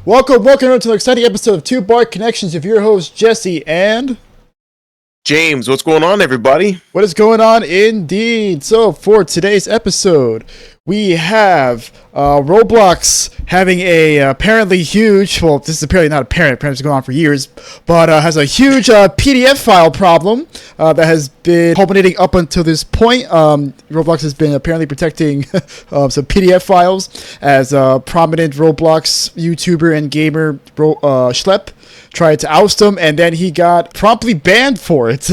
Welcome to an exciting episode of Two Bar Connections of your host Jesse and James. What's going on, everybody? What is going on indeed? So for today's episode, we have Roblox having a apparently huge, well, this is apparently not apparent it's going on for years, but has a huge PDF file problem that has been culminating up until this point. Roblox has been apparently protecting some PDF files as prominent Roblox YouTuber and gamer Schlep tried to oust him, and then he got promptly banned for it,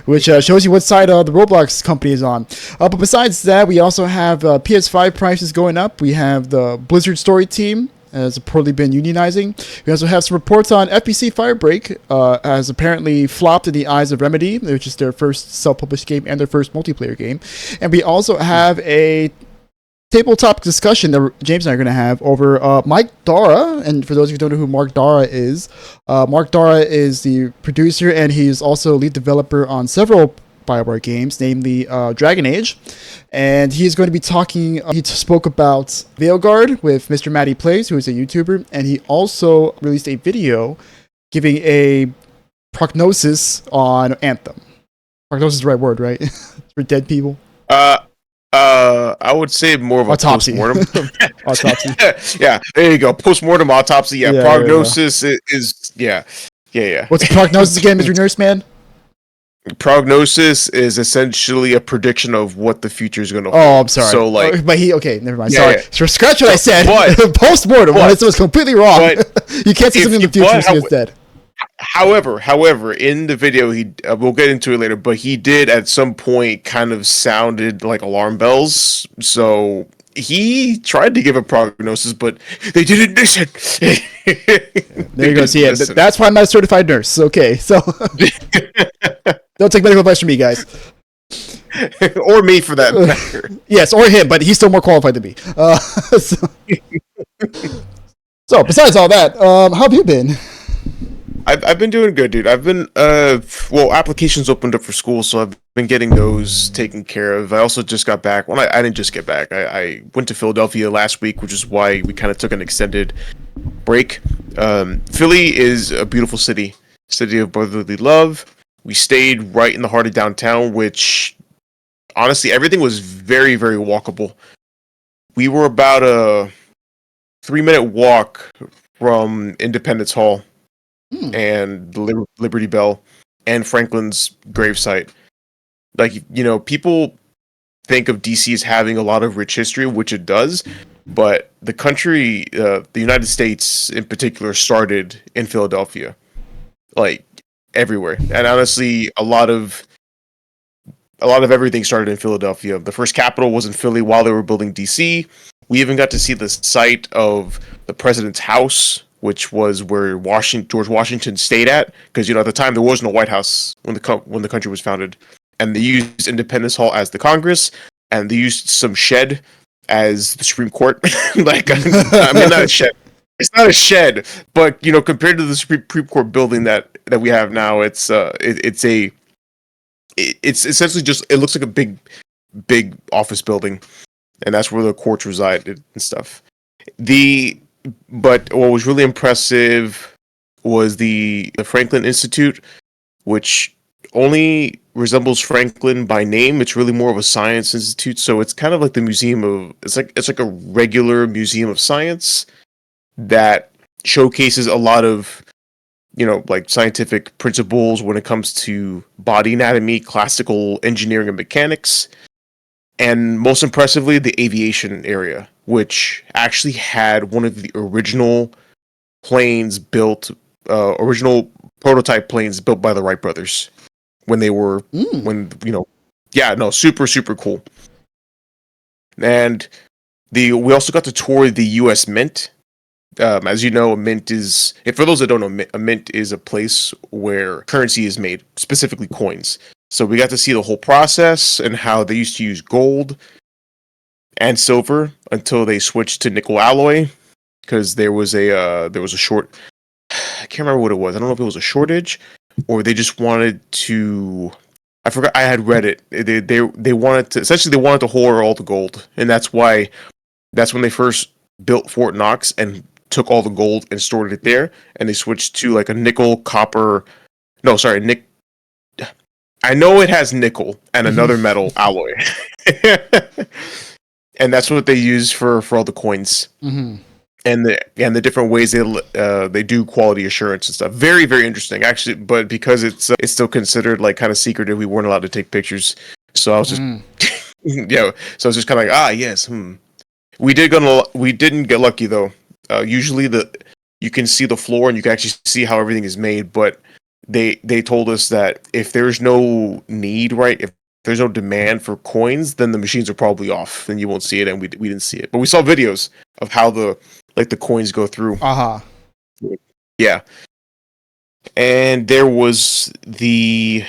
which shows you what side the Roblox company is on. But besides that, we also have PS5 prices going up. We have the Blizzard story team has reportedly been unionizing. We also have some reports on FBC Firebreak has apparently flopped in the eyes of Remedy, which is their first self-published game and their first multiplayer game. And we also have a tabletop discussion that James and I are going to have over Mark Darrah. And for those of you who don't know who Mark Darrah is the producer, and he's also lead developer on several Bioware games, namely Dragon Age. And he's going to be talking, he spoke about Veilguard with Mr. Matty Plays, who is a YouTuber, and he also released a video giving a prognosis on Anthem. Prognosis is the right word, right? For dead people? I would say more of a autopsy. Post-mortem. Autopsy. Yeah, there you go. Post-mortem autopsy. Yeah, prognosis is yeah. What's a prognosis again, Mr. Nurse Man? Prognosis is essentially a prediction of what the future is going to hold. Oh, I'm sorry. So, like, okay, never mind. Sorry. Yeah. So scratch what I said. Post-mortem. When it was completely wrong. You can't say something in the future and say it's dead. However, in the video, we'll get into it later, but he did at some point kind of sounded like alarm bells. So he tried to give a prognosis, but they didn't listen. There you go. See, that's why I'm not a certified nurse. Okay, so don't take medical advice from me, guys. Or me, for that matter. Yes, or him, but he's still more qualified than me. So besides all that, how have you been? I've been doing good, dude. I've been applications opened up for school, so I've been getting those taken care of. I also just got back. Well, I didn't just get back. I went to Philadelphia last week, which is why we kind of took an extended break. Philly is a beautiful city of brotherly love. We stayed right in the heart of downtown, which honestly, everything was very, very walkable. We were about a 3-minute walk from Independence Hall and Liberty Bell and Franklin's gravesite. Like, you know, people think of DC as having a lot of rich history, which it does, but the country, the United States in particular, started in Philadelphia, like everywhere. And honestly, a lot of everything started in Philadelphia. The first capital was in Philly while they were building DC. We even got to see the site of the president's house, which was where George Washington stayed at, because, you know, at the time there was no White House when the country was founded, and they used Independence Hall as the Congress, and they used some shed as the Supreme Court. Like, I mean, not a shed. It's not a shed, but, you know, compared to the Supreme Court building that we have now, it's essentially just, it looks like a big office building, and that's where the courts reside and stuff. But what was really impressive was the Franklin Institute, which only resembles Franklin by name. It's really more of a science institute, so it's kind of like the museum of it's like a regular museum of science that showcases a lot of, you know, like scientific principles when it comes to body anatomy, classical engineering and mechanics, and most impressively, the aviation area, which actually had one of the original original prototype planes built by the Wright brothers when they were, super, super cool. And we also got to tour the U.S. Mint. As you know, a mint is, for those that don't know, a mint is a place where currency is made, specifically coins. So we got to see the whole process and how they used to use gold and silver until they switched to nickel alloy, because there was a short. I can't remember what it was. I don't know if it was a shortage or they just wanted to. I forgot. I had read it. They wanted to hoard all the gold, and that's when they first built Fort Knox and took all the gold and stored it there, and they switched to like a nickel, copper. No, sorry, I know it has nickel and another metal alloy, and that's what they use for all the coins. Mm-hmm. And the different ways they do quality assurance and stuff. Very, very interesting, actually. But because it's still considered like kind of secretive, we weren't allowed to take pictures. So I was just, So I was just kind of like, yes. We didn't get lucky though. Usually you can see the floor and you can actually see how everything is made. But they told us that if there's no need, right? If there's no demand for coins, then the machines are probably off. Then you won't see it, and we didn't see it. But we saw videos of how the coins go through. Yeah. And there was the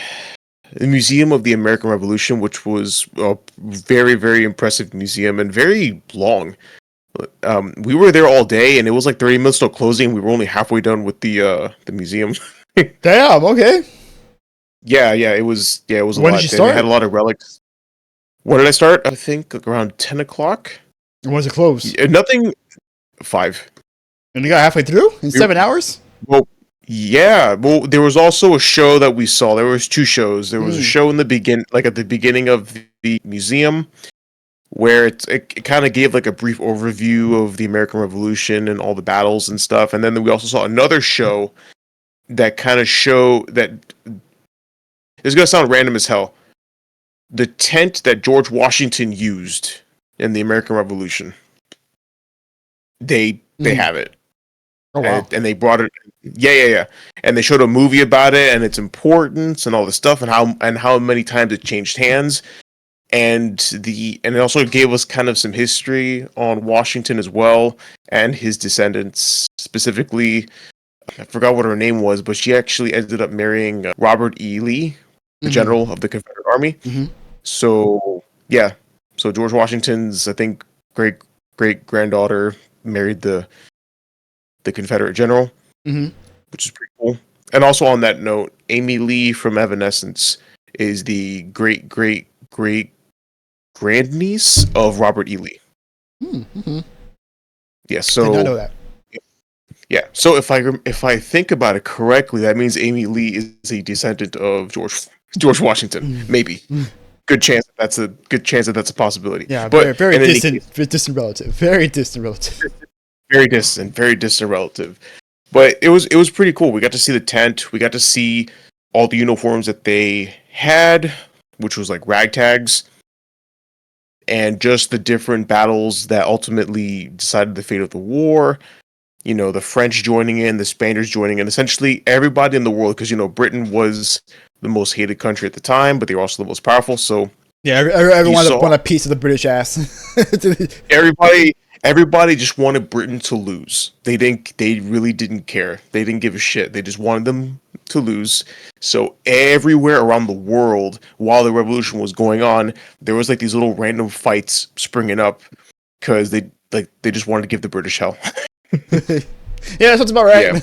Museum of the American Revolution, which was a very, very impressive museum and very long. We were there all day, and it was like 30 minutes till closing. We were only halfway done with the museum. Damn. Okay. Yeah. It was a lot. When did you start? They had a lot of relics. When did I start? I think around 10 o'clock. When was it closed? Nothing. 5. And you got halfway through in 7 hours? Well, yeah. Well, there was also a show that we saw. There was 2 shows. There was a show in the at the beginning of the museum, where it kind of gave like a brief overview of the American Revolution and all the battles and stuff. And then we also saw another show that kind of that it's gonna sound random as hell. The tent that George Washington used in the American Revolution. They have it. Oh, wow. And they brought it. Yeah. And they showed a movie about it and its importance and all this stuff and how many times it changed hands. And it also gave us kind of some history on Washington as well and his descendants. Specifically, I forgot what her name was, but she actually ended up marrying Robert E. Lee, the general of the Confederate Army. Mm-hmm. So yeah, so George Washington's, I think, great granddaughter married the Confederate general, which is pretty cool. And also on that note, Amy Lee from Evanescence is the great grandniece of Robert E. Lee. Mm-hmm. Yeah, so did not know that. Yeah, so if I think about it correctly, that means Amy Lee is a descendant of George Washington. Maybe. Good chance that's a possibility. Yeah, but very distant relative. Very distant relative. Very distant relative. But it was pretty cool. We got to see the tent. We got to see all the uniforms that they had, which was like ragtags, and just the different battles that ultimately decided the fate of the war. You know, the French joining in, the Spaniards joining in, essentially everybody in the world, because, you know, Britain was the most hated country at the time, but they were also the most powerful. So yeah, everyone wanted a piece of the British ass. Everybody just wanted Britain to lose. They really didn't care. They didn't give a shit. They just wanted them to lose. So everywhere around the world, while the revolution was going on, there was like these little random fights springing up because they just wanted to give the British hell. Yeah, that's about right. Yeah.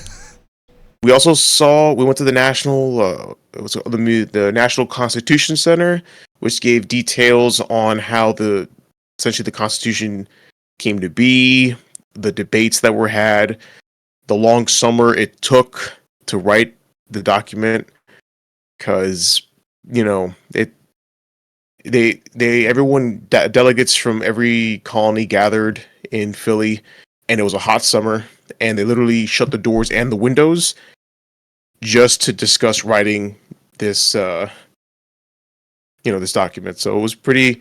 We went to the the National Constitution Center, which gave details on how essentially the Constitution came to be, the debates that were had, the long summer it took to write the document, because, you know, delegates from every colony gathered in Philly, and it was a hot summer, and they literally shut the doors and the windows just to discuss writing this this document. So it was pretty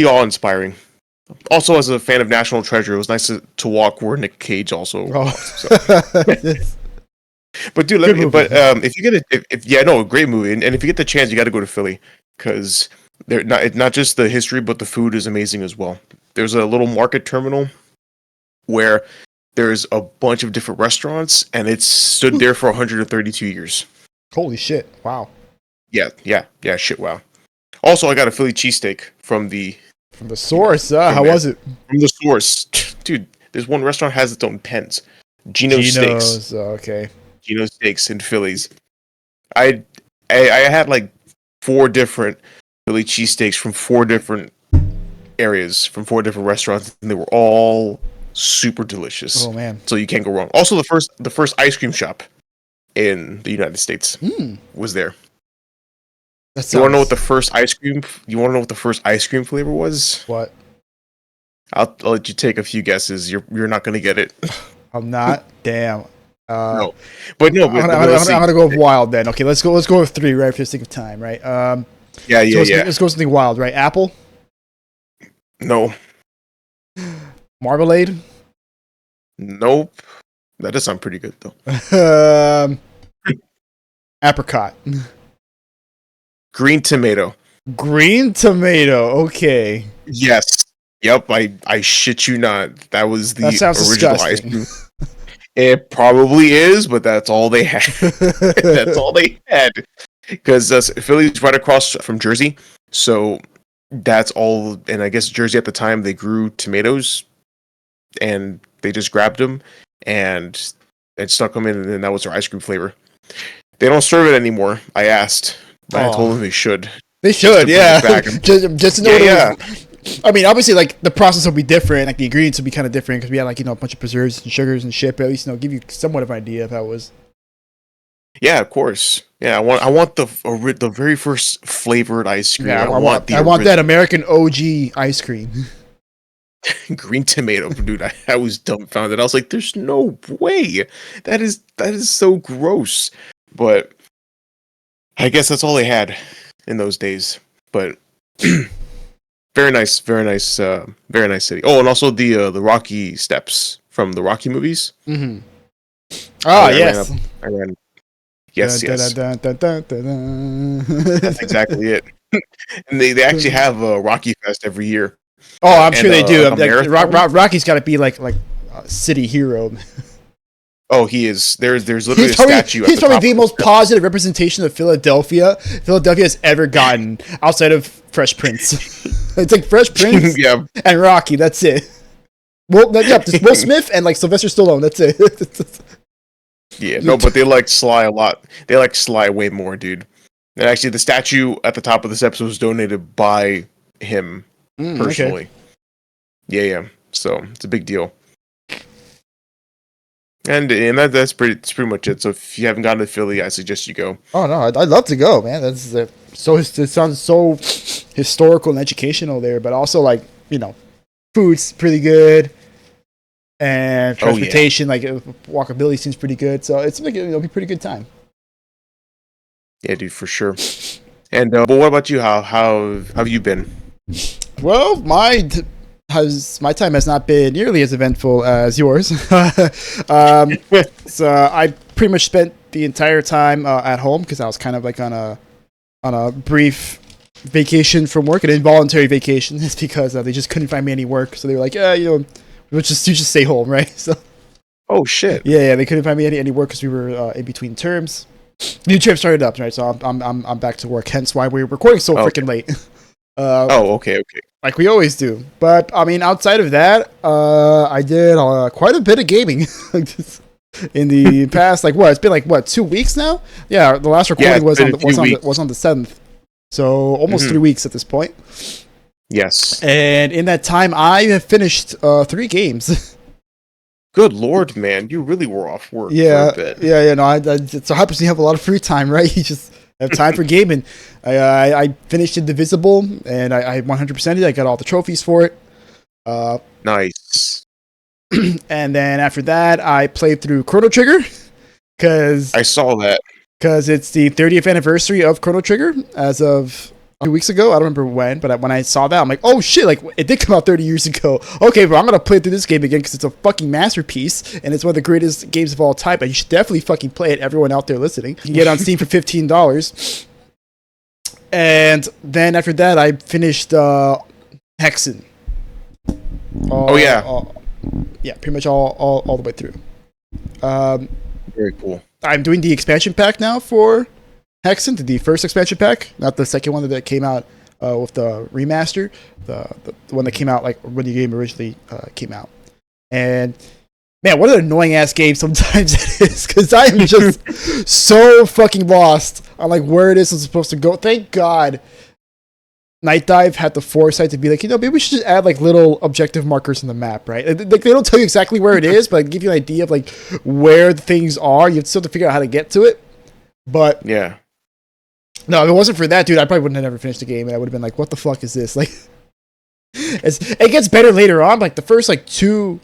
awe-inspiring. Also, as a fan of National Treasure, it was nice to walk where Nick Cage also walked. So. But dude, if you get great movie, and if you get the chance, you got to go to Philly, because they're not just the history, but the food is amazing as well. There's a little market terminal where there's a bunch of different restaurants, and it's stood there for 132 years. Holy shit! Wow. Yeah. Shit, wow. Also, I got a Philly cheesesteak from the source. How was it? From the source, dude. There's one restaurant has its own pens. Geno's Steaks. Okay. Geno's Steaks in Phillies. I had like 4 different Philly cheesesteaks from 4 different areas, from 4 different restaurants, and they were all super delicious. Oh man! So you can't go wrong. Also, the first ice cream shop in the United States was there. You want to know what the first ice cream? You want to know what the first ice cream flavor was? What? I'll let you take a few guesses. You're not gonna get it. I'm not. Damn. No, but no. I'm gonna go with wild then. Okay, let's go with 3, right? For the sake of time, right? Yeah. Let's go with something wild, right? Apple. No. Marmalade. Nope. That does sound pretty good though. Apricot. Green tomato. Green tomato. Okay. Yes. Yep. I shit you not. That was the original ice cream. It probably is, but that's all they had. That's all they had. Because Philly's right across from Jersey, so that's all. And I guess Jersey at the time they grew tomatoes, and they just grabbed them and stuck them in, and then that was their ice cream flavor. They don't serve it anymore. I asked, but I told them they should. They should, yeah. just to know. Yeah. I mean, obviously, like the process will be different. Like the ingredients will be kind of different because we had like a bunch of preserves and sugars and shit. But at least give you somewhat of an idea of how it was. Yeah, of course. Yeah, I want the very first flavored ice cream. Yeah, I want that American OG ice cream. Green tomato, dude. I was dumbfounded. I was like, "There's no way. That is so gross." But I guess that's all they had in those days. But very nice city. Oh, and also the Rocky steps from the Rocky movies. Mm-hmm. Oh, yes. I ran. Yes. That's exactly it. And they actually have a Rocky Fest every year. Oh, I'm sure they do. Rocky's got to be like a city hero. Oh, he is. There's literally a statue. He's probably the most positive representation of Philadelphia has ever gotten outside of Fresh Prince. It's like Fresh Prince and Rocky. That's it. Well, just Will Smith and like Sylvester Stallone. That's it. Yeah, no, but they like Sly a lot. They like Sly way more, dude. And actually, the statue at the top of this episode was donated by him personally. Okay. Yeah. So it's a big deal. And that's pretty much it. So if you haven't gone to Philly, I suggest you go. Oh no, I'd love to go, man. It sounds so historical and educational there, but also like food's pretty good, and transportation like walkability seems pretty good. So it'll be a pretty good time. Yeah, dude, for sure. And but what about you? How have you been? Well, my time has not been nearly as eventful as yours. So I pretty much spent the entire time at home because I was kind of like on a brief vacation from work, an involuntary vacation. It's because they just couldn't find me any work, so they were like, you just stay home, right? So. Oh shit. Yeah, they couldn't find me any work because we were in between terms. New term started up, right? So I'm back to work. Hence why we're recording so freaking late. Okay. Like we always do. But I mean, outside of that, I did quite a bit of gaming in the past. Like what? It's been 2 weeks now. Yeah, the last recording was on the 7th, so almost 3 weeks at this point. Yes. And in that time, I have finished 3 games. Good Lord, man, you really were off work. Yeah, for a bit. yeah. No, it's so happens you have a lot of free time, right? You just have time for gaming. I finished Indivisible, and I 100%ed it. I got all the trophies for it. Nice. And then after that, I played through Chrono Trigger because I saw that because it's the 30th anniversary of Chrono Trigger as of 2 weeks ago. I don't remember when, but when I saw that, I'm like, oh shit! Like it did come out 30 years ago. Okay, but I'm gonna play through this game again because it's a fucking masterpiece and it's one of the greatest games of all time. And you should definitely fucking play it. Everyone out there listening, you can get it on Steam for $15. And then after that, I finished Hexen. Yeah, pretty much all the way through. Very cool. I'm doing the expansion pack now for Hexen, the first expansion pack, not the second one that came out with the remaster, the one that came out like when the game originally came out. And man, what an annoying ass game sometimes it is, because I am just so fucking lost on like where it is I'm supposed to go. Thank God Night Dive had the foresight to be like, maybe we should just add like little objective markers in the map, right? Like they don't tell you exactly where it is, but like, give you an idea of like where the things are. You still have to figure out how to get to it. But yeah, no, if it wasn't for that, dude, I probably wouldn't have never finished the game, and I would have been like, what the fuck is this? Like, it gets better later on. Like the first like 2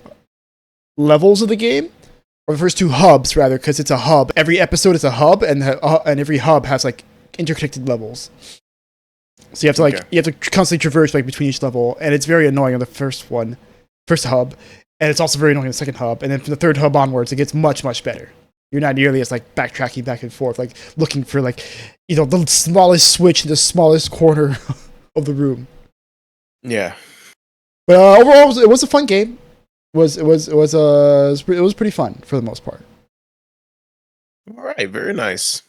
levels of the game, or the first 2 hubs rather, because it's a hub. Every episode is a hub, and every hub has like interconnected levels. So you have to you have to constantly traverse like between each level, and it's very annoying on the first hub, and it's also very annoying on the second hub, and then from the third hub onwards, it gets much better. You're not nearly as like backtracking back and forth, like looking for like the smallest switch in the smallest corner of the room. Yeah, but overall, it was a fun game. It was pretty fun for the most part. All right, very nice.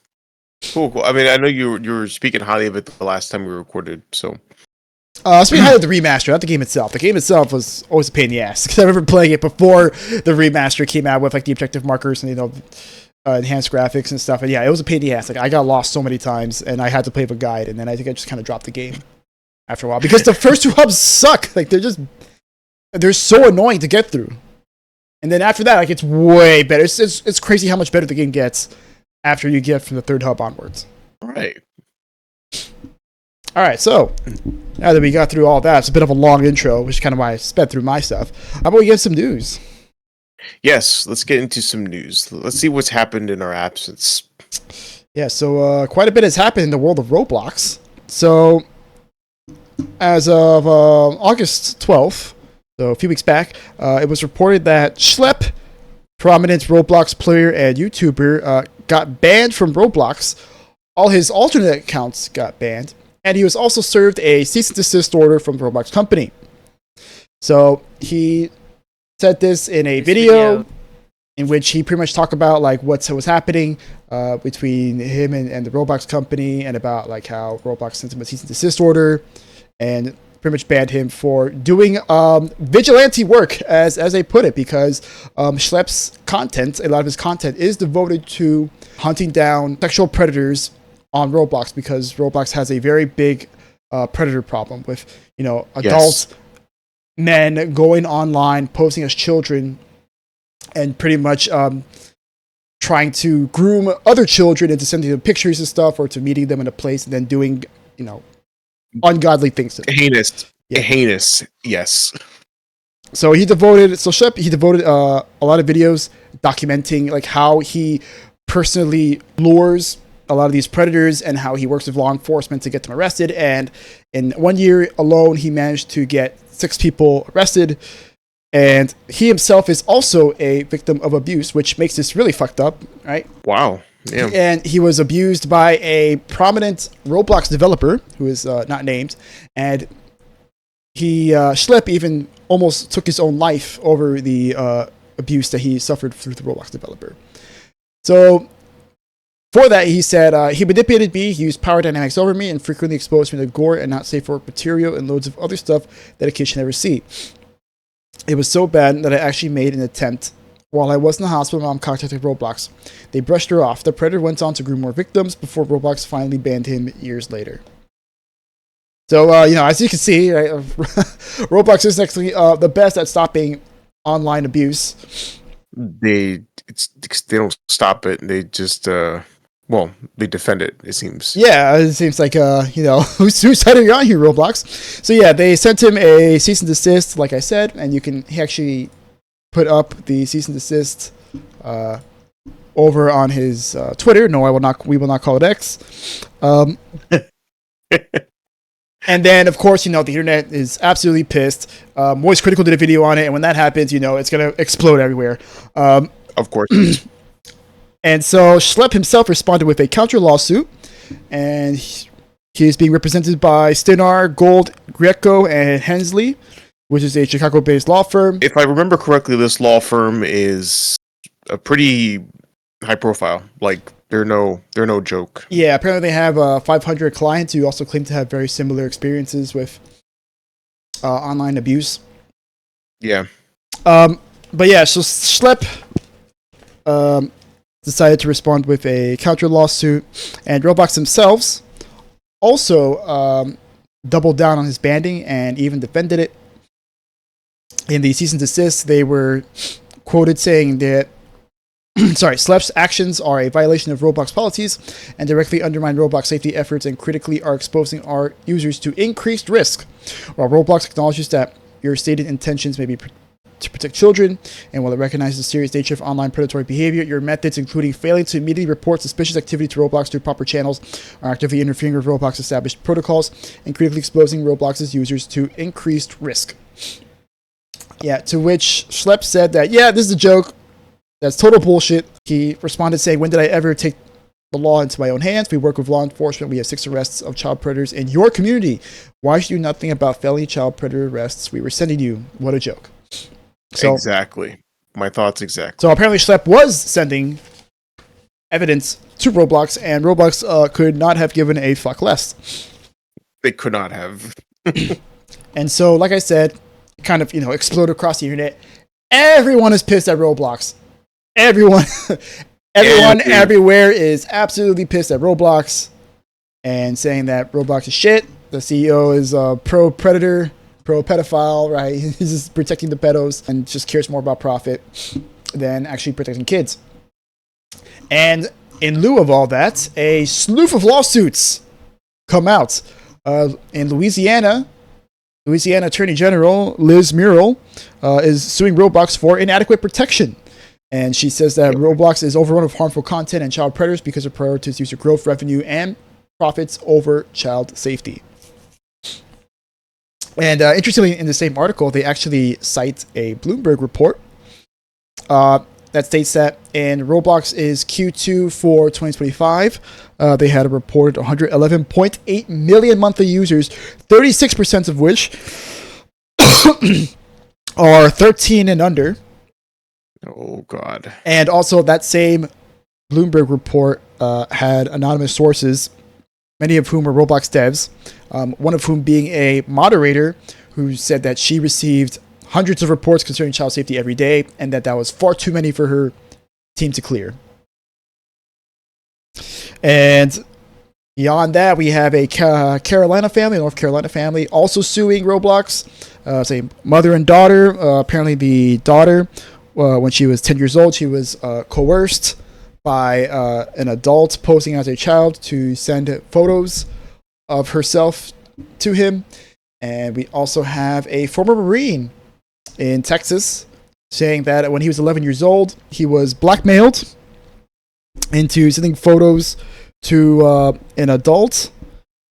Cool. I mean, I know you were speaking highly of it the last time we recorded, so. Speaking highly of the remaster, not the game itself. The game itself was always a pain in the ass, because I remember playing it before the remaster came out with like the objective markers and enhanced graphics and stuff. And yeah, it was a pain in the ass. Like I got lost so many times, and I had to play with a guide, and then I think I just kind of dropped the game after a while because the first 2 hubs suck. Like they're so annoying to get through, and then after that, like it's way better. It's crazy how much better the game gets after you get from the 3rd hub onwards. Right. All right, so now that we got through all that, it's a bit of a long intro, which is kind of why I sped through my stuff. How about we get some news? Yes, let's get into some news. Let's see what's happened in our absence. Yeah, so quite a bit has happened in the world of Roblox. So as of August 12th, so a few weeks back, it was reported that Schlep, prominent Roblox player and YouTuber, got banned from Roblox. All his alternate accounts got banned, and he was also served a cease and desist order from the Roblox company. So he said this in a video in which he pretty much talked about like what was happening between him and the Roblox company, and about like how Roblox sent him a cease and desist order, and pretty much banned him for doing vigilante work, as they put it, because Schlep's content, a lot of his content, is devoted to hunting down sexual predators on Roblox, because Roblox has a very big predator problem with adult men going online, posing as children, and pretty much trying to groom other children into sending them pictures and stuff, or to meeting them in a place and then doing ungodly things to them. Heinous, yes. So Schlep, he devoted a lot of videos documenting like how he personally lures a lot of these predators and how he works with law enforcement to get them arrested. And in 1 year alone, he managed to get 6 people arrested. And he himself is also a victim of abuse, which makes this really fucked up, right? Wow. Yeah. And he was abused by a prominent Roblox developer who is not named, and Schlep even almost took his own life over the abuse that he suffered through the Roblox developer. So for that, he said, he manipulated me, he used power dynamics over me, and frequently exposed me to gore and not safe for work material and loads of other stuff that a kid should never see. It was so bad that I actually made an attempt. While I was in the hospital, my mom contacted Roblox. They brushed her off. The predator went on to groom more victims before Roblox finally banned him years later. So, as you can see, right, Roblox is actually the best at stopping online abuse. They don't stop it. They just they defend it. It seems. Yeah, it seems like whose side are you on here, Roblox? So yeah, they sent him a cease and desist, like I said, and he actually put up the cease and desist over on his Twitter. No, we will not call it X. And then, of course, the internet is absolutely pissed. Voice Critical did a video on it, and when that happens, it's going to explode everywhere. Of course. And so Schlep himself responded with a counter lawsuit, and he is being represented by Stinar, Gold, Greco, and Hensley, which is a Chicago-based law firm. If I remember correctly, this law firm is a pretty high profile. Like they're no joke. Yeah, apparently they have 500 clients who also claim to have very similar experiences with online abuse. Yeah. But yeah, so Schlep decided to respond with a counter lawsuit, and Roblox themselves also doubled down on his banding and even defended it. In the cease and desist, they were quoted saying that Schlep's actions are a violation of Roblox policies and directly undermine Roblox safety efforts and critically are exposing our users to increased risk. While Roblox acknowledges that your stated intentions may be to protect children, and while it recognizes the serious nature of online predatory behavior, your methods, including failing to immediately report suspicious activity to Roblox through proper channels, are actively interfering with Roblox established protocols and critically exposing Roblox's users to increased risk. Yeah, to which Schlep said that, yeah, this is a joke. That's total bullshit. He responded saying, when did I ever take the law into my own hands? We work with law enforcement. We have 6 arrests of child predators in your community. Why should you do nothing about felony child predator arrests? We were sending you. What a joke. So, exactly. My thoughts exactly. So apparently Schlep was sending evidence to Roblox, and Roblox could not have given a fuck less. They could not have. And so, like I said, kind of, explode across the internet. Everyone is pissed at Roblox. Everyone everywhere is absolutely pissed at Roblox and saying that Roblox is shit. The CEO is pro-predator, pro-pedophile, right? He's just protecting the pedos and just cares more about profit than actually protecting kids. And in lieu of all that, a slew of lawsuits come out. In Louisiana Attorney General Liz Muriel is suing Roblox for inadequate protection. And she says that Roblox is overrun with harmful content and child predators because it prioritizes user growth, revenue, and profits over child safety. And interestingly, in the same article, they actually cite a Bloomberg report that states that in Roblox's Q2 for 2025, they had reported 111.8 million monthly users, 36% of which are 13 and under. Oh, God. And also that same Bloomberg report had anonymous sources, many of whom are Roblox devs, one of whom being a moderator who said that she received hundreds of reports concerning child safety every day and that was far too many for her team to clear. And beyond that, we have a North Carolina family, also suing Roblox. It's a mother and daughter. Apparently the daughter, when she was 10 years old, she was coerced by an adult posing as a child to send photos of herself to him. And we also have a former Marine in Texas saying that when he was 11 years old, he was blackmailed into sending photos to an adult.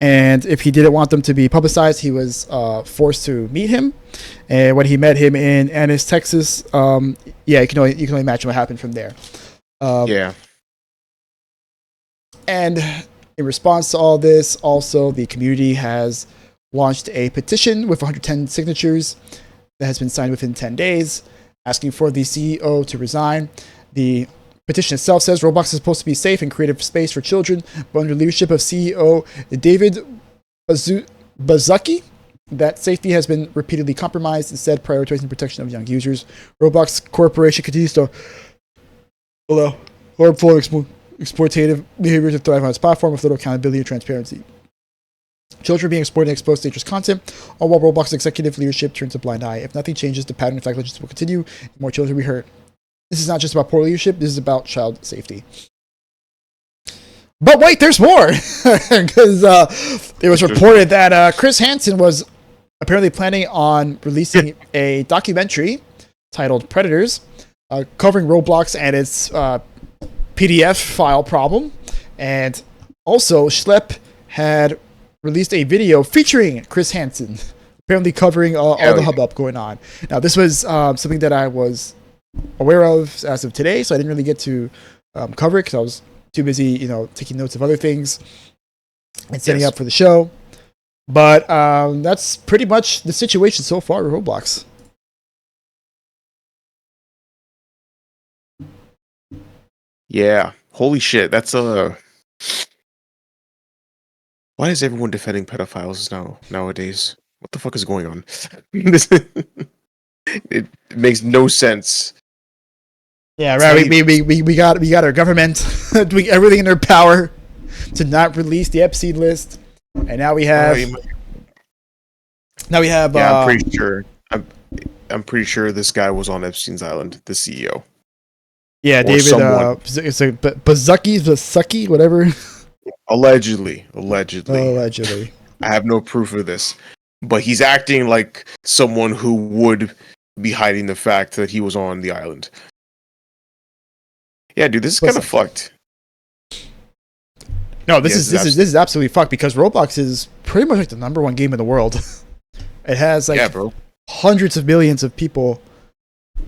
And if he didn't want them to be publicized, he was forced to meet him. And when he met him in Annis, Texas, you can only imagine what happened from there. Yeah. And in response to all this, also the community has launched a petition with 110 signatures that has been signed within 10 days, asking for the CEO to resign. The petition itself says Roblox is supposed to be safe and creative space for children, but under leadership of CEO David Baszucki, that safety has been repeatedly compromised, instead prioritizing protection of young users. Roblox Corporation continues to allow harmful and exploitative behavior to thrive on its platform with little accountability and transparency. Children are being exploited and exposed to dangerous content, all while Roblox executive leadership turns a blind eye. If nothing changes, the pattern of negligence will continue, and more children will be hurt. This is not just about poor leadership, this is about child safety. But wait, there's more! Because it was reported that Chris Hansen was apparently planning on releasing a documentary titled Predators, covering Roblox and its PDF file problem. And also, Schlep had released a video featuring Chris Hansen, apparently covering all the hubbub going on. Now, this was something that I was aware of as of today, so I didn't really get to cover it because I was too busy, taking notes of other things and setting up for the show. But that's pretty much the situation so far with Roblox. Yeah. Holy shit. That's why is everyone defending pedophiles nowadays? What the fuck is going on? It makes no sense. Yeah, right. We got our government doing everything in their power to not release the Epstein list, and now we have Now we have. Yeah, I'm pretty sure. I'm pretty sure this guy was on Epstein's Island, the CEO. Yeah, Or David. someone. It's a Bazucki, whatever. Allegedly. Allegedly. I have no proof of this, but he's acting like someone who would be hiding the fact that he was on the island. Yeah, dude, this is kind of fucked. No, this is absolutely fucked because Roblox is pretty much like the number one game in the world. It has like hundreds of millions of people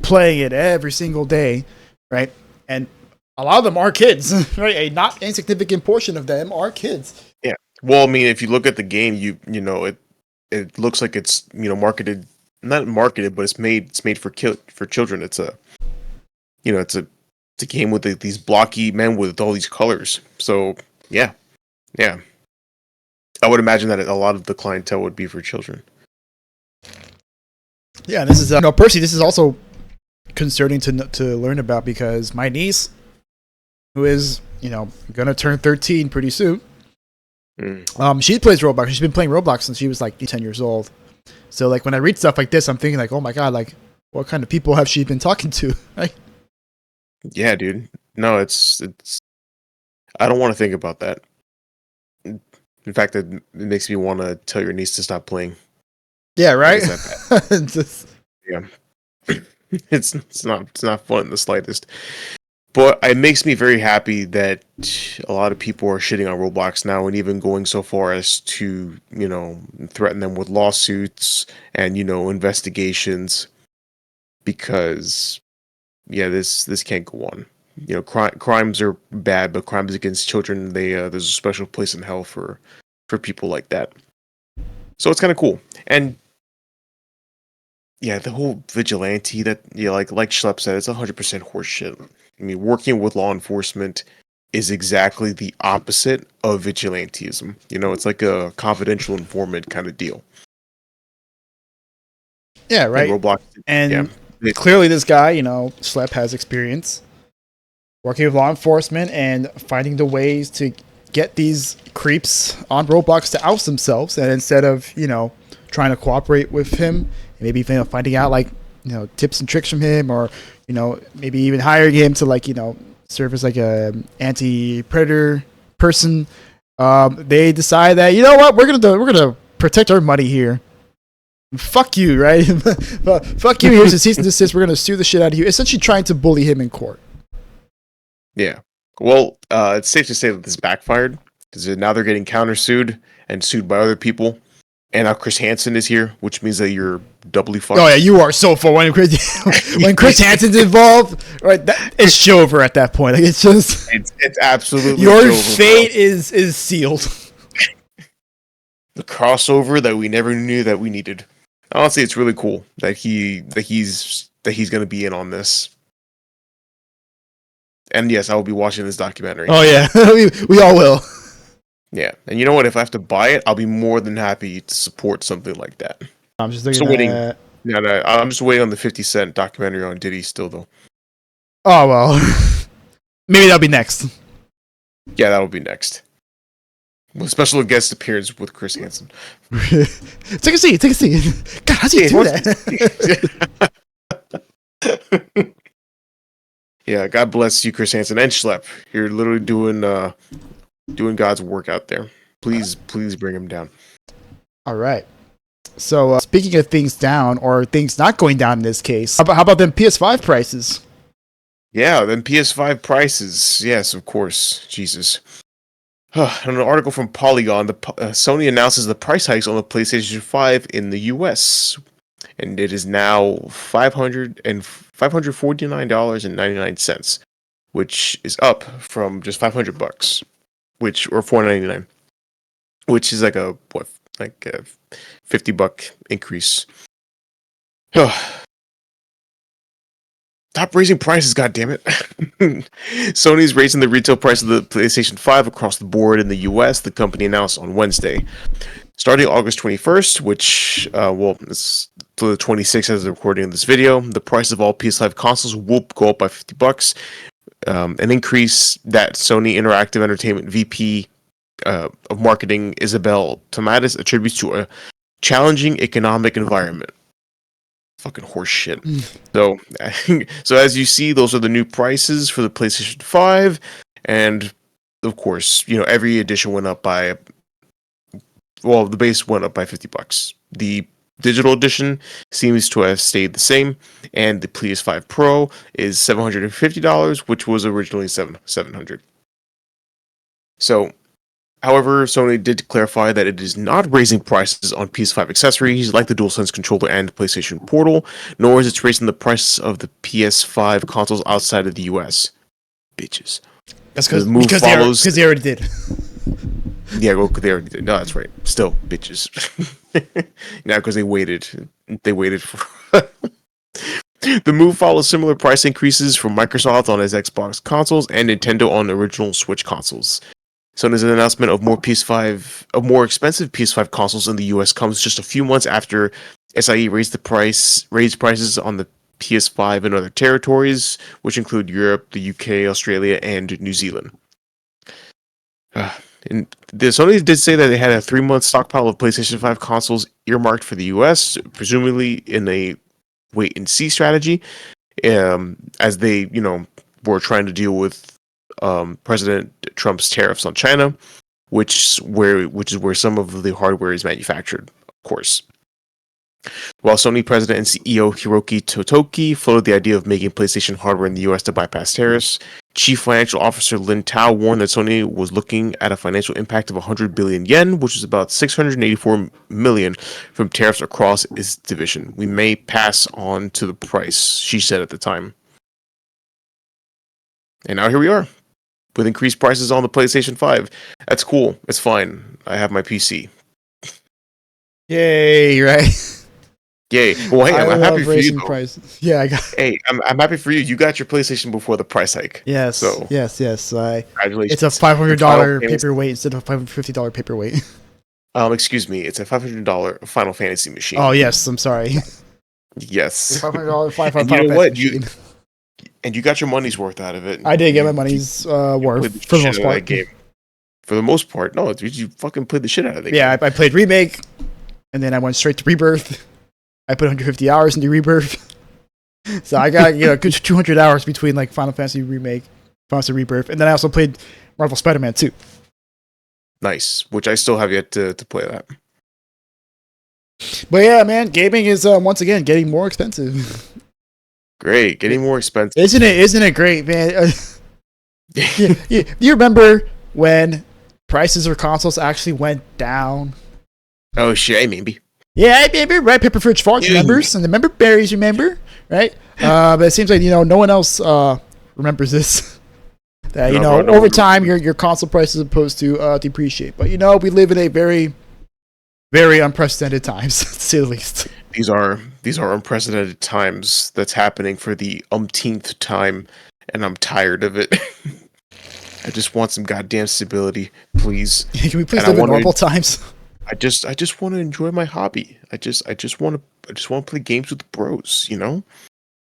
playing it every single day, right? And a lot of them are kids, right? A not insignificant portion of them are kids. Yeah. Well, I mean, if you look at the game, you know it looks like it's marketed, not marketed, but it's made for children. It's a it's a game with these blocky men with all these colors. So yeah. I would imagine that a lot of the clientele would be for children. Yeah, and this is Percy. This is also concerning to learn about because my niece, who is gonna turn 13 pretty soon, she plays Roblox. She's been playing Roblox since she was like 10 years old. So like when I read stuff like this, I'm thinking like, oh my god, like what kind of people have she been talking to? Right? Yeah, dude. No, it's. I don't want to think about that. In fact, it makes me want to tell your niece to stop playing. Yeah, right. Yeah, it's not fun in the slightest. But it makes me very happy that a lot of people are shitting on Roblox now, and even going so far as to threaten them with lawsuits and investigations, because this can't go on. Crimes are bad, but crimes against children, there's a special place in hell for people like that. So it's kind of cool. And yeah, the whole vigilante that like Schlep said, it's 100% horseshit. I mean, working with law enforcement is exactly the opposite of vigilantism. It's like a confidential informant kind of deal. Yeah, right. And Roblox, and clearly this guy, Schlep, has experience working with law enforcement and finding the ways to get these creeps on Roblox to oust themselves. And instead of, trying to cooperate with him, maybe finding out like, tips and tricks from him, or, maybe even hiring him to like, serve as like a anti-predator person. They decide that, what, we're gonna protect our money here. Fuck you, right? Fuck you. Here's a cease and desist. We're gonna sue the shit out of you. Essentially, trying to bully him in court. Yeah. Well, it's safe to say that this backfired because now they're getting countersued and sued by other people. And now Chris Hansen is here, which means that you're doubly fucked. Oh yeah, you are so full when Chris Hansen's involved. Right, it's over at that point. Like it's absolutely your fate is sealed. The crossover that we never knew that we needed. Honestly, it's really cool that he's going to be in on this. And yes, I will be watching this documentary. Oh yeah, we all will. Yeah, and you know what? If I have to buy it, I'll be more than happy to support something like that. I'm just waiting. No, I'm just waiting on the 50 Cent documentary on Diddy still, though. Oh well, maybe that'll be next. Yeah, that'll be next. With special guest appearance with Chris Hansen. Take a seat. God, how'd you do that? Yeah, God bless you, Chris Hansen and Schlep. You're literally doing God's work out there. Please bring him down. All right. So speaking of things down, or things not going down in this case, how about them PS5 prices? Yeah, them PS5 prices. Yes, of course. Jesus. In an article from Polygon, Sony announces the price hikes on the PlayStation 5 in the US. And it is now $549.99, which is up from just $500, or $499, which is like a $50 increase. Stop raising prices, goddammit. Sony's raising the retail price of the PlayStation 5 across the board in the US, the company announced on Wednesday. Starting August 21st, which, it's to the 26th as of the recording of this video, the price of all PS5 consoles will go up by $50. An increase that Sony Interactive Entertainment VP of Marketing Isabel Tomatis attributes to a challenging economic environment. Fucking horse shit. So, so as you see, those are the new prices for the PlayStation 5, and of course, every edition went up by. Well, the base went up by $50. The digital edition seems to have stayed the same, and the PS5 Pro is $750, which was originally $700. So, however, Sony did clarify that it is not raising prices on PS5 accessories like the DualSense controller and PlayStation Portal, nor is it raising the price of the PS5 consoles outside of the US. Bitches. That's because they already did. Yeah, well, they already did. No, that's right. Still, bitches. Now, because they waited. They waited for... The move follows similar price increases from Microsoft on its Xbox consoles and Nintendo on original Switch consoles. Sony's announcement of more expensive PS5 consoles in the US comes just a few months after SIE raised prices on the PS5 in other territories, which include Europe, the UK, Australia, and New Zealand. And Sony did say that they had a 3-month stockpile of PlayStation 5 consoles earmarked for the US, presumably in a wait-and-see strategy, as they, were trying to deal with President Trump's tariffs on China, which is where some of the hardware is manufactured, of course. While Sony president and CEO Hiroki Totoki floated the idea of making PlayStation hardware in the US to bypass tariffs, Chief Financial Officer Lin Tao warned that Sony was looking at a financial impact of 100 billion yen, which is about 684 million from tariffs across its division. We may pass on to the price, she said at the time. And now here we are, with increased prices on the PlayStation 5. That's cool. It's fine. I have my PC. Yay, right? Yay. Well, hey, I'm happy for you, though. Prices. Yeah, Hey, I'm happy for you. You got your PlayStation before the price hike. Yes, so, yes. Congratulations. It's a $500 paperweight instead of a $550 paperweight. Excuse me. It's a $500 Final Fantasy machine. Oh, yes. I'm sorry. Yes. $500 Final Fantasy machine. And you got your money's worth out of it. I did get my money's worth for the most part. Game. For the most part, no, you fucking played the shit out of it. Yeah, I played Remake, and then I went straight to Rebirth. I put 150 hours into Rebirth. So I got, good 200 hours between like Final Fantasy Remake, Final Fantasy Rebirth, and then I also played Marvel Spider-Man 2. Nice, which I still have yet to play that. But yeah, man, gaming is once again getting more expensive. Great, getting more expensive. Isn't it great, man? You remember when prices of consoles actually went down? Oh shit, maybe. Yeah, I remember, right? Pepper Fridge Farts remembers, and the member berries remember, right? But it seems like no one else remembers this. That over time your console price is supposed to depreciate, but we live in a very, very unprecedented times, to say the least. These are unprecedented times that's happening for the umpteenth time, and I'm tired of it. I just want some goddamn stability, please. Can we please live in normal times? I just want to enjoy my hobby. I just want to play games with the bros,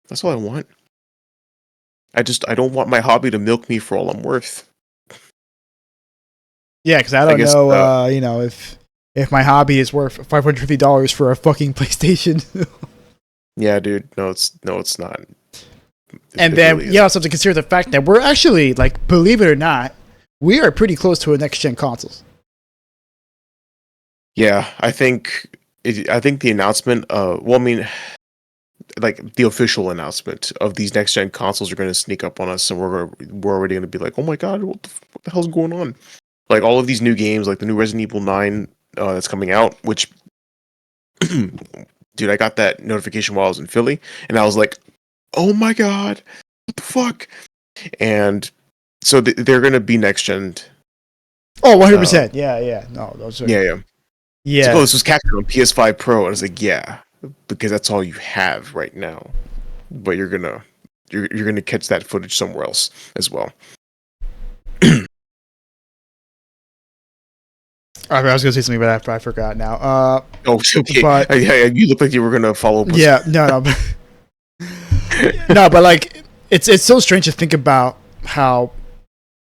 That's all I want. I don't want my hobby to milk me for all I'm worth. Yeah, because I guess, know, if my hobby is worth $550 for a fucking PlayStation. Yeah, dude. No, it's not. And then you also have to consider the fact that we're actually, like, believe it or not, we are pretty close to a next-gen consoles. Yeah, I think the announcement, like the official announcement of these next-gen consoles are going to sneak up on us, and we're already going to be like, oh my god, what the hell's going on? Like all of these new games, like the new Resident Evil 9 that's coming out, which, dude, I got that notification while I was in Philly, and I was like, oh my god, what the fuck? And so they're going to be next-gen. Oh, 100%. Yeah. No, those are... Yeah. Yeah. So, this was captured on PS5 Pro, and I was like, yeah, because that's all you have right now. But you're gonna catch that footage somewhere else as well. I was gonna say something about that, but I forgot now. Okay. But, you look like you were gonna follow up. Yeah, no. No, but like it's so strange to think about how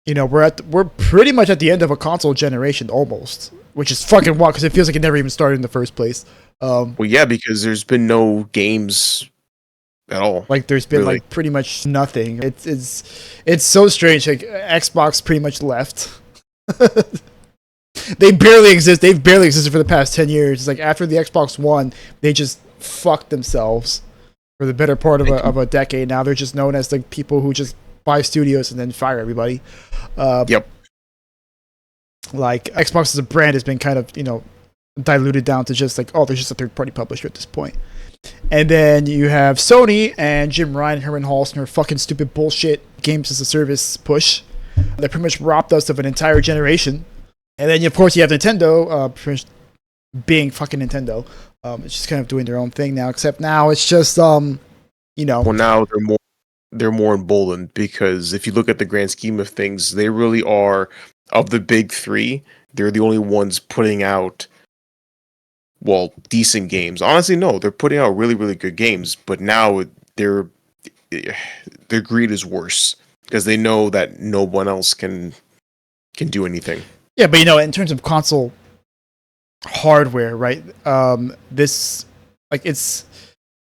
we're pretty much at the end of a console generation almost. which is fucking wild because it feels like it never even started in the first place. Well, yeah, because there's been no games at all. Like there's been really. like pretty much nothing. It's so strange. Like Xbox pretty much left. They barely exist. They've barely existed for the past 10 years. It's like after the Xbox One, they just fucked themselves for the better part of a decade. Now they're just known as the people who just buy studios and then fire everybody. Yep. Like Xbox as a brand has been kind of, diluted down to just like, oh, there's just a third-party publisher at this point. And then you have Sony and Jim Ryan and Herman Hulst and their fucking stupid bullshit games as a service push that pretty much robbed us of an entire generation. And then, of course, you have Nintendo, pretty much being fucking Nintendo. It's just kind of doing their own thing now, except now it's just, Well, now they're more emboldened because if you look at the grand scheme of things, they really are, of the big three, they're the only ones putting out, well, decent games. Honestly, no, they're putting out really, really good games, but now their greed is worse because they know that no one else can do anything. Yeah, but in terms of console hardware, right? This like it's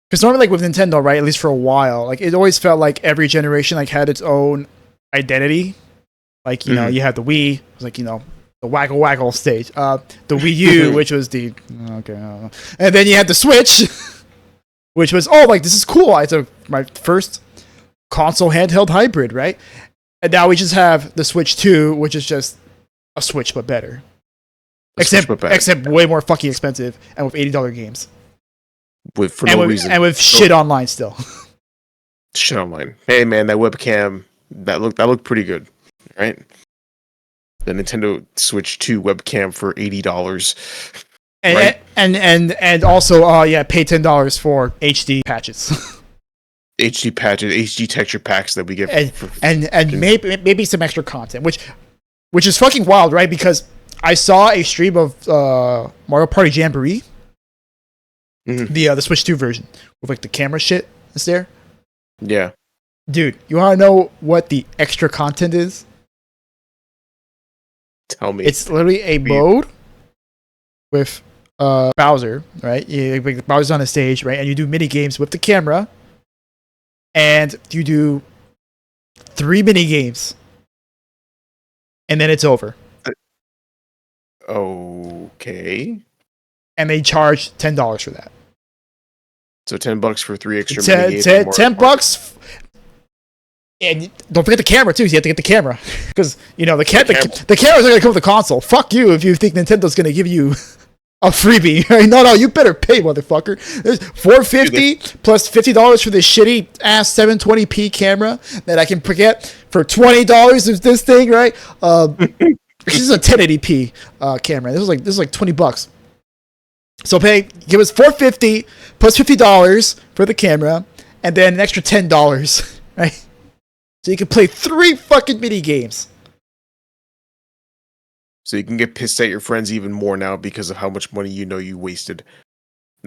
because normally like with Nintendo, right? At least for a while, like it always felt like every generation like had its own identity. Like you had the Wii, it was like the waggle waggle stage. The Wii U, which was the okay, I don't know. And then you had the Switch, which was like this is cool. It's my first console handheld hybrid, right? And now we just have the Switch 2, which is just a Switch but better. Except way more fucking expensive and with $80 games. For no reason. And with shit online still. Shit online. Hey man, that webcam that looked pretty good, right? The Nintendo Switch 2 webcam for $80. And right? and also pay $10 for HD patches. HD patches, HD texture packs that we get and maybe some extra content, which is fucking wild, right? Because I saw a stream of Mario Party Jamboree, the Switch 2 version with like the camera shit that's there. Yeah, dude, you want to know what the extra content is? Tell me. It's literally a mode with Bowser, right? Bowser's on a stage, right? And you do mini games with the camera, and you do 3 mini games, and then it's over. Okay. And they charge $10 for that. So $10 for 3 extra mini games. $10. And don't forget the camera too. You have to get the camera because the camera's not gonna come with the console. Fuck you if you think Nintendo's gonna give you a freebie. No, you better pay, motherfucker. There's $450 plus $50 for this shitty ass 720p camera that I can get for $20 of this thing, right? This is a 1080p camera. This is like $20. So give us $450 plus $50 for the camera, and then an extra $10, right? So you can play 3 fucking mini games. So you can get pissed at your friends even more now because of how much money you wasted.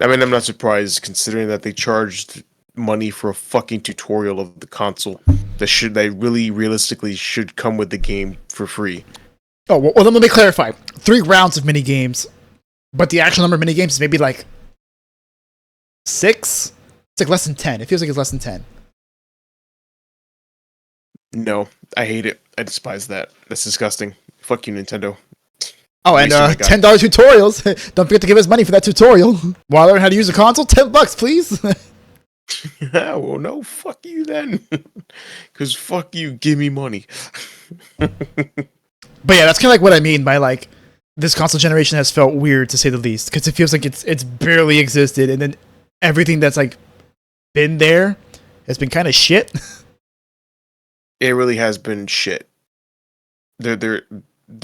I mean, I'm not surprised considering that they charged money for a fucking tutorial of the console that really realistically should come with the game for free. Oh, well, let me clarify. 3 rounds of mini games, but the actual number of mini games is maybe like 6? It's like less than 10. It feels like it's less than 10. No, I hate it. I despise that. That's disgusting. Fuck you, Nintendo. Oh, and $10 tutorials. Don't forget to give us money for that tutorial. Want to learn how to use a console? $10, please. Well, no, fuck you then. Because fuck you, give me money. But yeah, that's kind of like what I mean by like this console generation has felt weird to say the least, because it feels like it's barely existed, and then everything that's like been there has been kind of shit. It really has been shit. There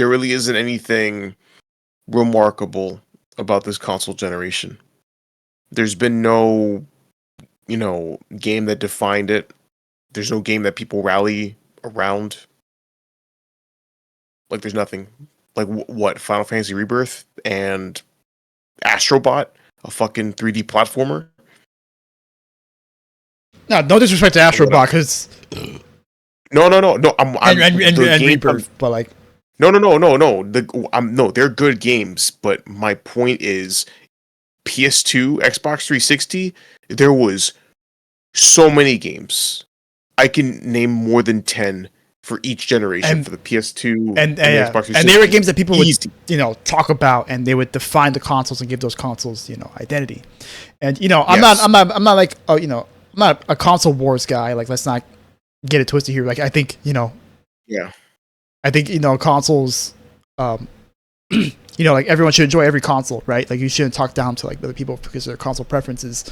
really isn't anything remarkable about this console generation. There's been no, game that defined it. There's no game that people rally around. Like, there's nothing. Like, what? Final Fantasy Rebirth and Astrobot, a fucking 3D platformer? No disrespect to Astrobot, because... No. And Rebirth, but like... No. No, they're good games, but my point is PS2, Xbox 360, there was so many games. I can name more than 10 for each generation for the PS2 and the Xbox 360. and they were games that people Easy. would talk about, and they would define the consoles and give those consoles identity. And I'm Yes. not like I'm not a console wars guy. Like, let's not get it twisted here. Like, I think Yeah. I think consoles, like, everyone should enjoy every console, right? Like, you shouldn't talk down to like other people because of their console preferences.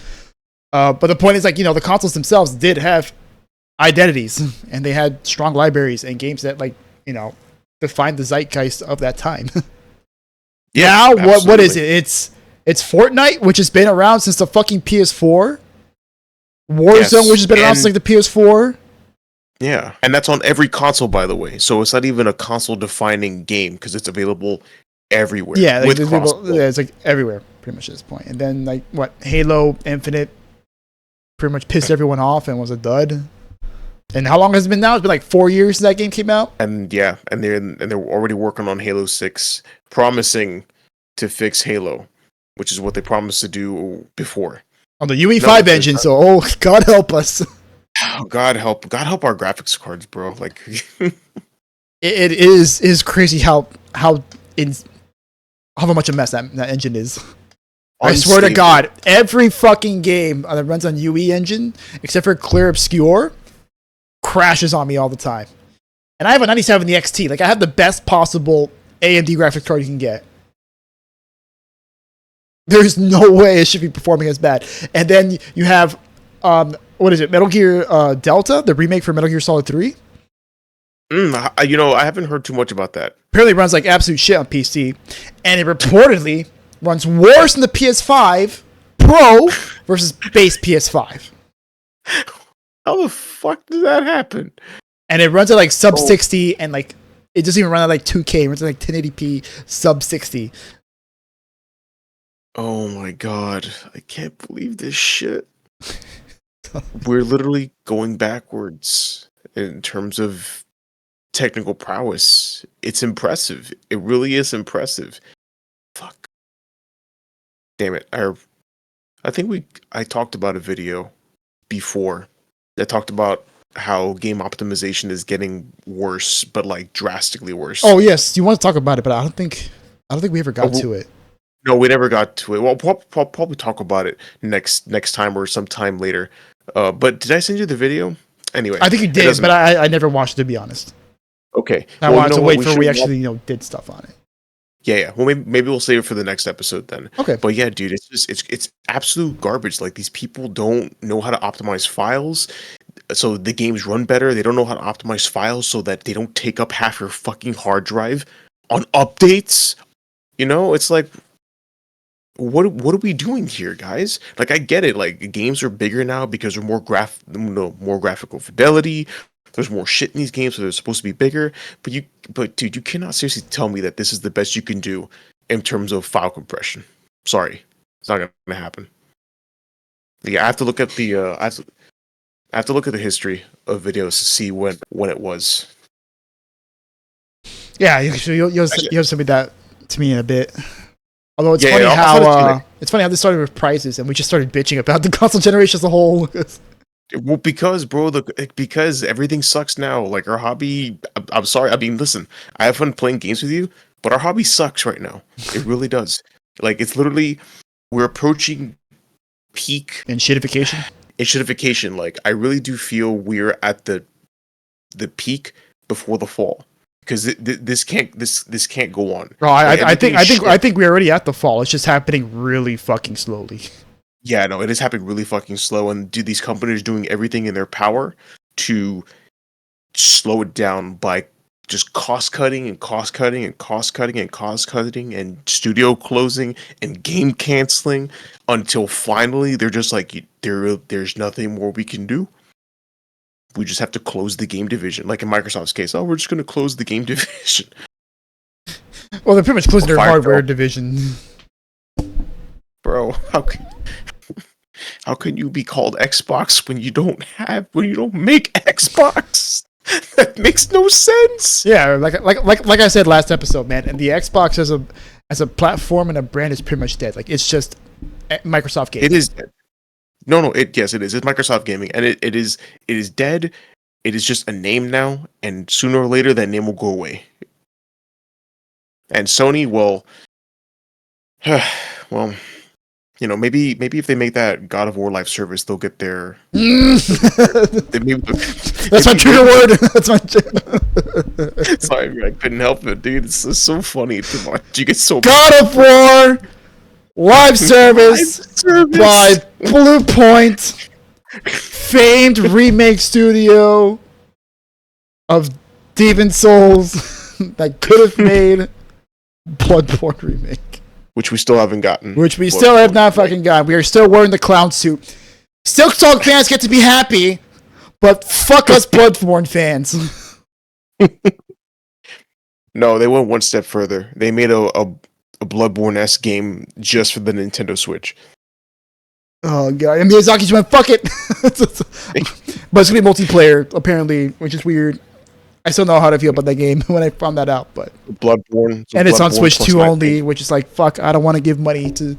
But the point is, like, the consoles themselves did have identities, and they had strong libraries and games that, like, defined the zeitgeist of that time. Yeah. Now, what is it? It's Fortnite, which has been around since the fucking PS4. Warzone, which has been around since like the PS4. Yeah, and that's on every console, by the way. So it's not even a console-defining game because it's available everywhere. Yeah, like, with crossplay. it's like everywhere, pretty much at this point. And then, like, Halo Infinite pretty much pissed everyone off and was a dud. And how long has it been now? It's been like 4 years since that game came out. And yeah, and they're already working on Halo 6, promising to fix Halo, which is what they promised to do before. On the UE5 engine, so God help us. Oh, God help our graphics cards, bro. Like it is crazy how much a mess that engine is. I swear to God, every fucking game that runs on UE engine, except for Clear Obscure, crashes on me all the time. And I have a 97 XT. Like, I have the best possible AMD graphics card you can get. There's no way it should be performing as bad. And then you have, what is it, Metal Gear Delta, the remake for Metal Gear Solid 3? I haven't heard too much about that. Apparently it runs like absolute shit on PC. And it reportedly runs worse than the PS5 Pro versus base PS5. How the fuck did that happen? And it runs at like sub 60, and like it doesn't even run at like 2K. It runs at like 1080p sub 60. Oh my God. I can't believe this shit. We're literally going backwards in terms of technical prowess. It's impressive. It really is impressive. Fuck. Damn it. I think I talked about a video before that talked about how game optimization is getting worse, but like drastically worse. Oh yes, you want to talk about it, but I don't think we ever got to it. No, we never got to it. Well, we'll probably talk about it next time or sometime later. But did I send you the video? Anyway, I think you did, but I never watched it, to be honest. Okay, I wanted to wait for we actually did stuff on it. Yeah. Well, maybe we'll save it for the next episode then. Okay. But yeah, dude, it's absolute garbage. Like, these people don't know how to optimize files, so the games run better. They don't know how to optimize files so that they don't take up half your fucking hard drive on updates. It's like, what are we doing here, guys? Like, I get it. Like, games are bigger now because they're more graphical fidelity. There's more shit in these games, so they're supposed to be bigger. But dude, you cannot seriously tell me that this is the best you can do in terms of file compression. Sorry, it's not gonna happen. Yeah, I have to look at the I have to look at the history of videos to see when it was. Yeah, you'll send me that to me in a bit. Although it's funny how this started with prices, and we just started bitching about the console generation as a whole. Well, because because everything sucks now. Like, our hobby, I'm sorry. I mean, listen, I have fun playing games with you, but our hobby sucks right now. It really does. Like, it's literally, we're approaching peak shitification. Like, I really do feel we're at the peak before the fall, because this can't go on. Bro, I think we're already at the fall. It's just happening really fucking slowly. Yeah, no, it is happening really fucking slow, and these companies doing everything in their power to slow it down by just cost cutting and studio closing and game canceling, until finally they're just like, there's nothing more we can do. We just have to close the game division. Like in Microsoft's case, we're just going to close the game division. Well, they're pretty much closing their hardware division. Bro, how can you be called Xbox when you don't make Xbox? That makes no sense. Yeah, like I said last episode, man. And the Xbox as a platform and a brand is pretty much dead. Like it's just Microsoft Gaming. It is dead. No, yes, it is. It's Microsoft Gaming, and it is dead. It is just a name now, and sooner or later that name will go away. And Sony, well, well, maybe if they make that God of War live service, they'll get their. That's my trigger word. That's my. Sorry, I couldn't help it, dude. It's so funny to watch. You get so God of War live service by Blue Point, famed remake studio of Demon Souls that could have made Bloodborne remake, which we still haven't gotten. Which we still have not fucking gotten. We are still wearing the clown suit. Silksong fans get to be happy, but fuck us Bloodborne fans. No, they went one step further. They made a Bloodborne-esque game just for the Nintendo Switch. Oh god! And Miyazaki just went, fuck it. But it's gonna be multiplayer, apparently, which is weird. I still know how to feel about that game when I found that out, but Bloodborne, and it's on Switch 2 only, which is like, fuck, I don't want to give money to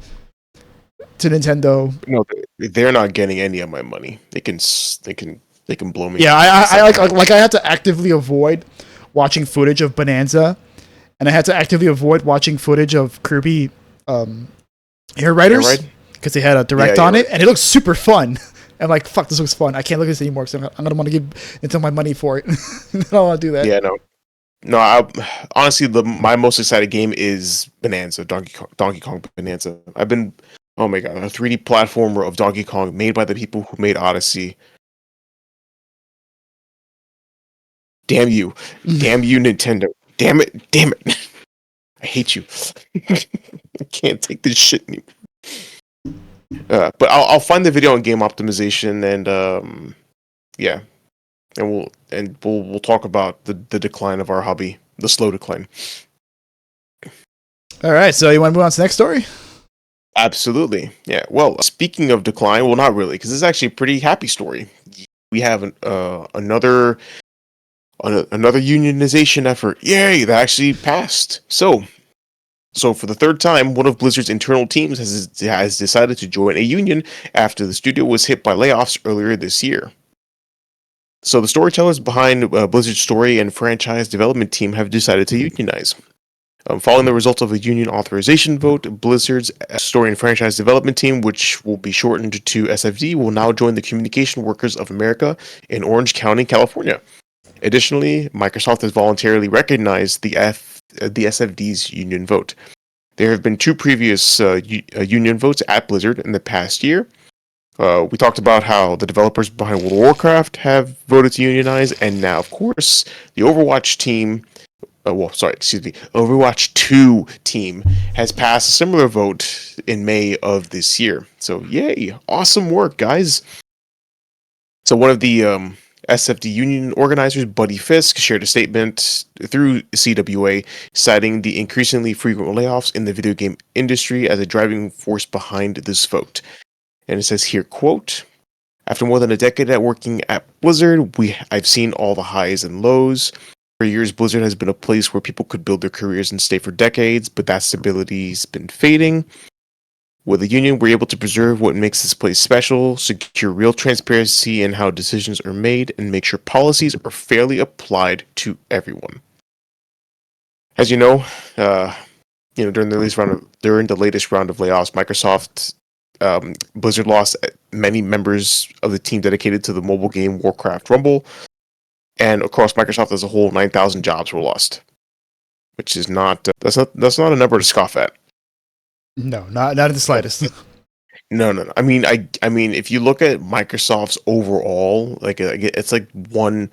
Nintendo. No, they're not getting any of my money. They can blow me. Yeah, I had to actively avoid watching footage of Bonanza, and I had to actively avoid watching footage of Kirby Air Riders because they had a direct on it, and it looks super fun. I'm like, fuck, this looks fun. I can't look at this anymore because I'm gonna want to give Nintendo my money for it. I don't want to do that. Yeah, no. Honestly, my most excited game is Bonanza, Donkey Kong Bonanza. Oh my god, a 3D platformer of Donkey Kong made by the people who made Odyssey. Damn you, Nintendo. Damn it. I hate you. I can't take this shit anymore. But I'll find the video on game optimization, and yeah, and we'll talk about the decline of our hobby, the slow decline. All right, so you want to move on to the next story? Absolutely, yeah. Well, speaking of decline, well, not really, because it's actually a pretty happy story. We have another unionization effort, yay, that actually passed. So for the third time, one of Blizzard's internal teams has decided to join a union after the studio was hit by layoffs earlier this year. So the storytellers behind Blizzard's story and franchise development team have decided to unionize. Following the results of a union authorization vote, Blizzard's story and franchise development team, which will be shortened to SFD, will now join the Communication Workers of America in Orange County, California. Additionally, Microsoft has voluntarily recognized the SFD's union vote. There have been two previous union votes at Blizzard in the past year. We talked about how the developers behind World of Warcraft have voted to unionize, and now, of course, the Overwatch team, Overwatch 2 team has passed a similar vote in May of this year. So, yay! Awesome work, guys! So one of the SFD union organizers, Buddy Fisk, shared a statement through CWA citing the increasingly frequent layoffs in the video game industry as a driving force behind this vote. And it says here, quote, "After more than a decade at working at Blizzard, I've seen all the highs and lows. For years, Blizzard has been a place where people could build their careers and stay for decades, but that stability's been fading. With the union, we're able to preserve what makes this place special, secure real transparency in how decisions are made, and make sure policies are fairly applied to everyone." As you know, during the latest round of layoffs, Microsoft, Blizzard lost many members of the team dedicated to the mobile game Warcraft Rumble, and across Microsoft as a whole, 9,000 jobs were lost, which is not that's not a number to scoff at. No, not in the slightest. No. I mean, if you look at Microsoft's overall, like it's like 1%,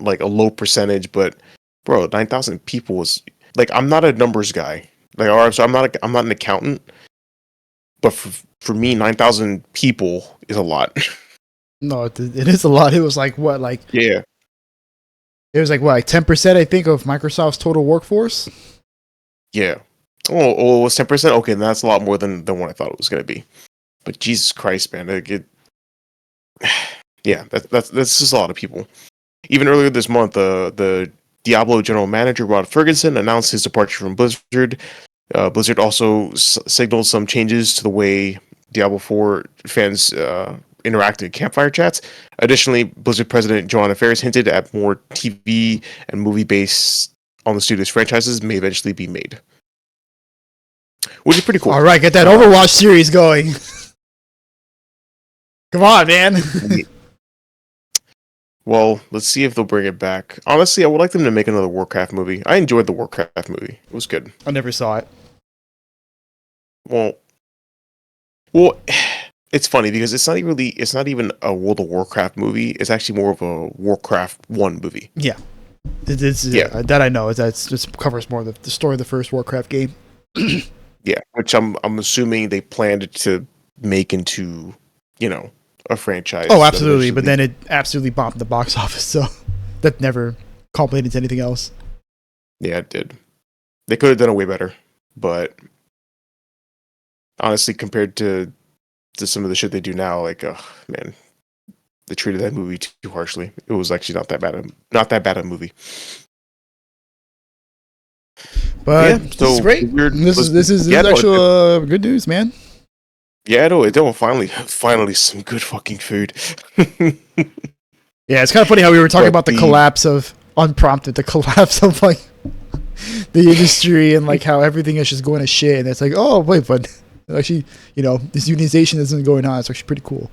like a low percentage, but bro, 9,000 people is like, I'm not a numbers guy, like, so I'm not an accountant, but for me, 9,000 people is a lot. No, it is a lot. It was like what, like yeah, it was like what, like 10%, I think, of Microsoft's total workforce. Yeah. Oh, it was 10%. Okay, that's a lot more than what I thought it was going to be. But Jesus Christ, man, yeah, that's just a lot of people. Even earlier this month, the Diablo general manager Rod Ferguson announced his departure from Blizzard. Blizzard also signaled some changes to the way Diablo 4 fans interact in campfire chats. Additionally, Blizzard president Joanna Faris hinted at more TV and movie based on the studio's franchises may eventually be made, which is pretty cool. All right, get that Overwatch series going. Come on, man. Well, let's see if they'll bring it back. Honestly, I would like them to make another Warcraft movie. I enjoyed the Warcraft movie. It was good. I never saw it. Well, it's funny because it's not even a World of Warcraft movie. It's actually more of a Warcraft 1 movie. Yeah. That I know. It just covers more of the story of the first Warcraft game. Yeah, which I'm assuming they planned to make into, a franchise. Oh, absolutely. But then it absolutely bombed the box office, so that never culminated into anything else. Yeah, it did. They could have done it way better, but honestly, compared to some of the shit they do now, like, man, they treated that movie too harshly. It was actually not that bad a movie. But yeah, this is great. This is actual good news, man. Yeah, no, it will finally some good fucking food. Yeah, it's kind of funny how we were talking about the collapse of unprompted, the collapse of like the industry and like how everything is just going to shit, and it's like, oh wait, but actually, this unionization isn't going on. It's actually pretty cool.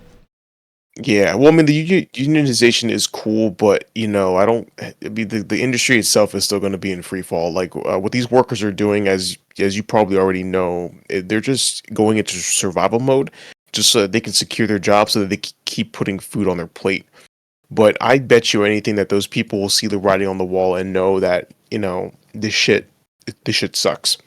Yeah, well, I mean, the unionization is cool, but the industry itself is still going to be in free fall. Like what these workers are doing, as you probably already know, they're just going into survival mode, just so that they can secure their jobs, so that they keep putting food on their plate. But I bet you anything that those people will see the writing on the wall and know that this shit sucks.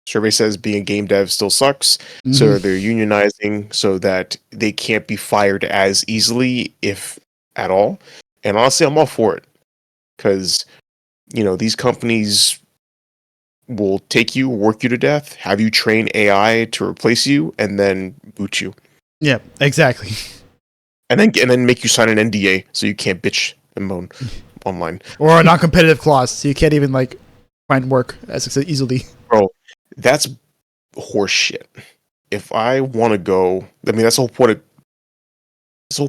Survey says being a game dev still sucks, so they're unionizing so that they can't be fired as easily, if at all. And honestly, I'm all for it, because these companies will work you to death, have you train AI to replace you, and then boot you. Yeah, exactly. And then make you sign an NDA so you can't bitch and moan online, or a non-competitive clause, so you can't even like find work as easily. Bro. That's horse shit. If I want to go, I mean, that's the whole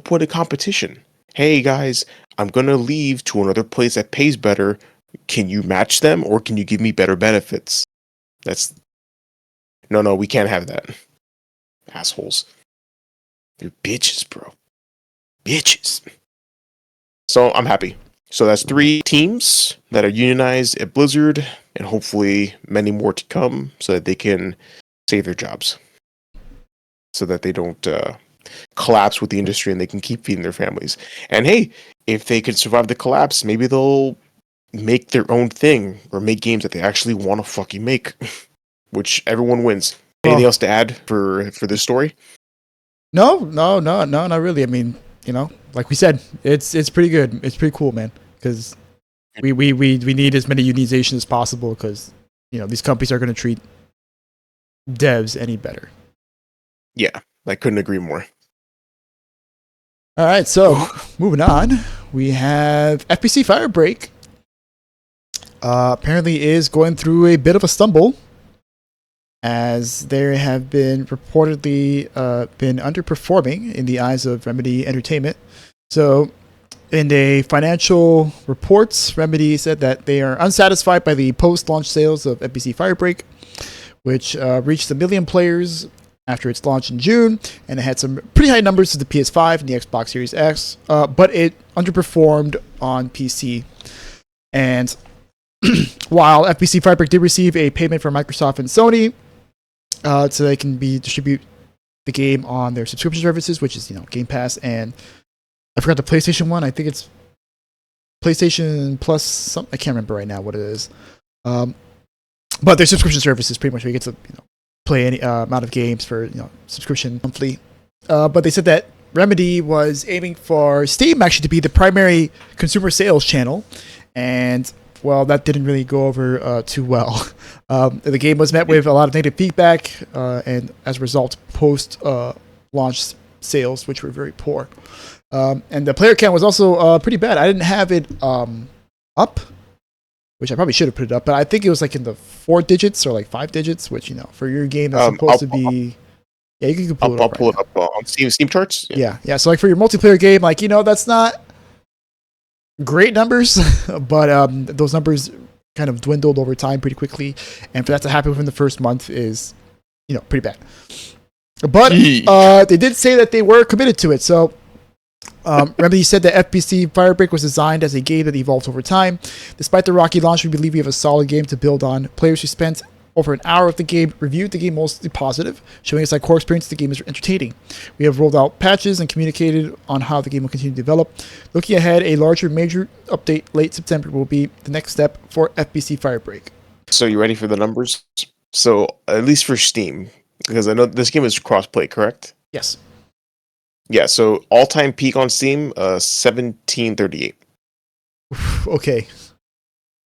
point of competition. Hey guys, I'm gonna leave to another place that pays better. Can you match them, or can you give me better benefits? No, we can't have that. Assholes. They're bitches, bro. Bitches. So I'm happy. So that's 3 teams that are unionized at Blizzard, and hopefully many more to come, so that they can save their jobs, so that they don't collapse with the industry and they can keep feeding their families. And hey, if they can survive the collapse, maybe they'll make their own thing or make games that they actually want to fucking make, which everyone wins. Anything else to add for this story? No, not really. I mean, like we said, it's pretty good. It's pretty cool, man. Because we need as many unionization as possible. Because these companies are going to treat devs any better. Yeah, I couldn't agree more. All right, so moving on, we have FBC Firebreak. Apparently, is going through a bit of a stumble, as they have been reportedly been underperforming in the eyes of Remedy Entertainment. So, in the financial reports, Remedy said that they are unsatisfied by the post-launch sales of FBC Firebreak, which reached 1 million players after its launch in June, and it had some pretty high numbers to the PS5 and the Xbox Series X, but it underperformed on PC. And while FBC Firebreak did receive a payment from Microsoft and Sony, so they can distribute the game on their subscription services, which is Game Pass, and I forgot the PlayStation one. I think it's PlayStation Plus. I can't remember right now what it is. But their subscription services, pretty much, where you get to play any amount of games for subscription monthly. But they said that Remedy was aiming for Steam actually to be the primary consumer sales channel, and well, that didn't really go over too well. The game was met with a lot of negative feedback, and as a result, post-launch sales, which were very poor. And the player count was also pretty bad. I didn't have it up, which I probably should have put it up, but I think it was like in the 4 digits or like 5 digits, which, for your game that's supposed to be... Yeah, you can pull it up. I'll pull it up on Steam charts. Yeah. So like for your multiplayer game, like, that's not great numbers, but those numbers kind of dwindled over time pretty quickly, and for that to happen within the first month is, pretty bad. But they did say that they were committed to it. So remember, you said that FBC Firebreak was designed as a game that evolved over time. Despite the rocky launch, we believe we have a solid game to build on. Players who spent over an hour of the game reviewed the game mostly positive, showing us that core experience of the game is entertaining. We have rolled out patches and communicated on how the game will continue to develop. Looking ahead, a larger major update late September will be the next step for FBC Firebreak. So you ready for the numbers? So at least for Steam, because I know this game is cross-play, correct? Yes. Yeah, so all-time peak on Steam, 1738. Okay.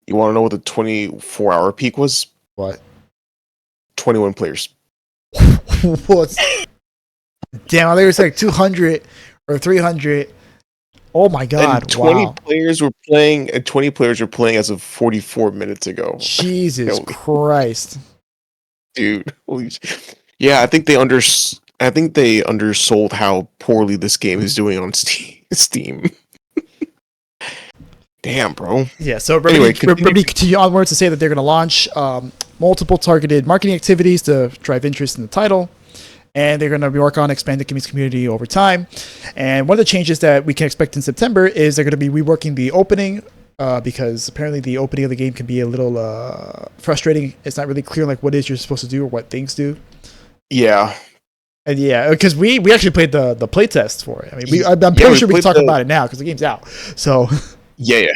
You want to know what the 24-hour peak was? What? 21 players. What? Damn, I think it was like 200 or 300. Oh my god! And 20 wow. players were playing. And 20 players were playing as of 44 minutes ago. Jesus Christ, dude! Yeah, I think they undersold how poorly this game is doing on Steam. Damn, bro. Yeah, so Remedy continue onwards to say that they're going to launch multiple targeted marketing activities to drive interest in the title, and they're going to work on expanding the game's community over time. And one of the changes that we can expect in September is they're going to be reworking the opening, because apparently the opening of the game can be a little frustrating. It's not really clear like what it is you're supposed to do or what things do. Yeah. And yeah, because we actually played the playtest for it. I mean, I'm pretty sure we can talk about it now because the game's out. So... Yeah.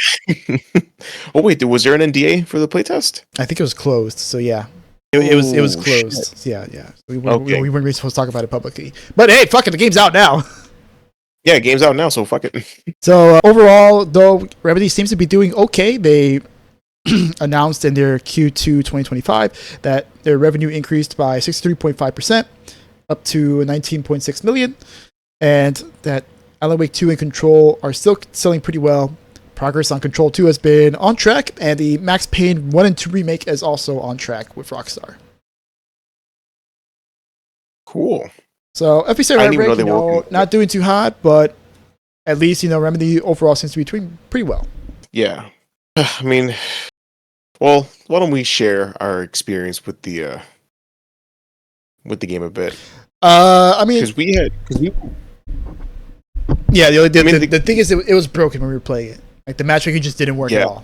Oh wait, was there an NDA for the playtest? I think it was closed. So yeah, it was closed. Shit. Yeah. We weren't really supposed to talk about it publicly. But hey, fuck it, the game's out now. Yeah, game's out now, so fuck it. So overall, though, Remedy seems to be doing okay. They announced in their Q2 2025 that their revenue increased by 63.5%, up to 19.6 million, and that Alan Wake 2 and Control are still selling pretty well. Progress on Control 2 has been on track, and the Max Payne 1 and 2 remake is also on track with Rockstar. Cool. So FBC Firebreak, not doing too hot, but at least, Remedy overall seems to be doing pretty well. Yeah. I mean, well, why don't we share our experience with the game a bit? I mean... Yeah, the thing is, it was broken when we were playing it. Like, the matchmaking just didn't work at all.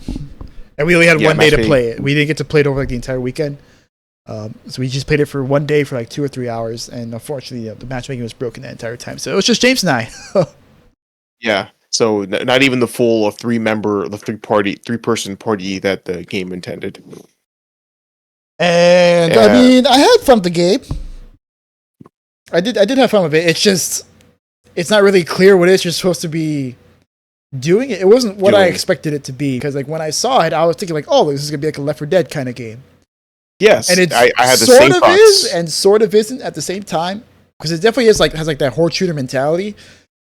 And we only had one day to play it. We didn't get to play it over like the entire weekend. So we just played it for one day for like 2 or 3 hours. And unfortunately, the matchmaking was broken that entire time. So it was just James and I. Yeah. So not even the full of three-person party that the game intended. And I mean, I had fun with the game. I did have fun with it. It's just, it's not really clear what it is you're supposed to be doing. It wasn't what I expected it to be, because like when I saw it, I was thinking like, oh, this is gonna be like a Left 4 Dead kind of game. Yes, and it I had the sort same of thoughts. is and sort of isn't at the same time, because it definitely is like has like that horde shooter mentality.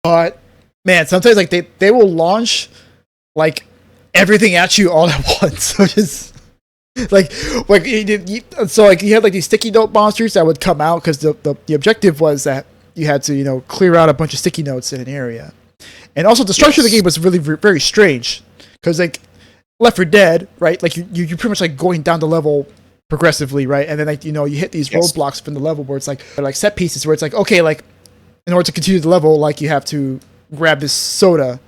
But man, sometimes like they will launch like everything at you all at once. So just like so like you had like these sticky note monsters that would come out, because the objective was that you had to clear out a bunch of sticky notes in an area. And also the structure of the game was really very strange, because like Left 4 Dead, right? Like you pretty much like going down the level progressively, right? And then like you hit these roadblocks from the level where it's like they're like set pieces where it's like, okay, like in order to continue the level, like you have to grab this soda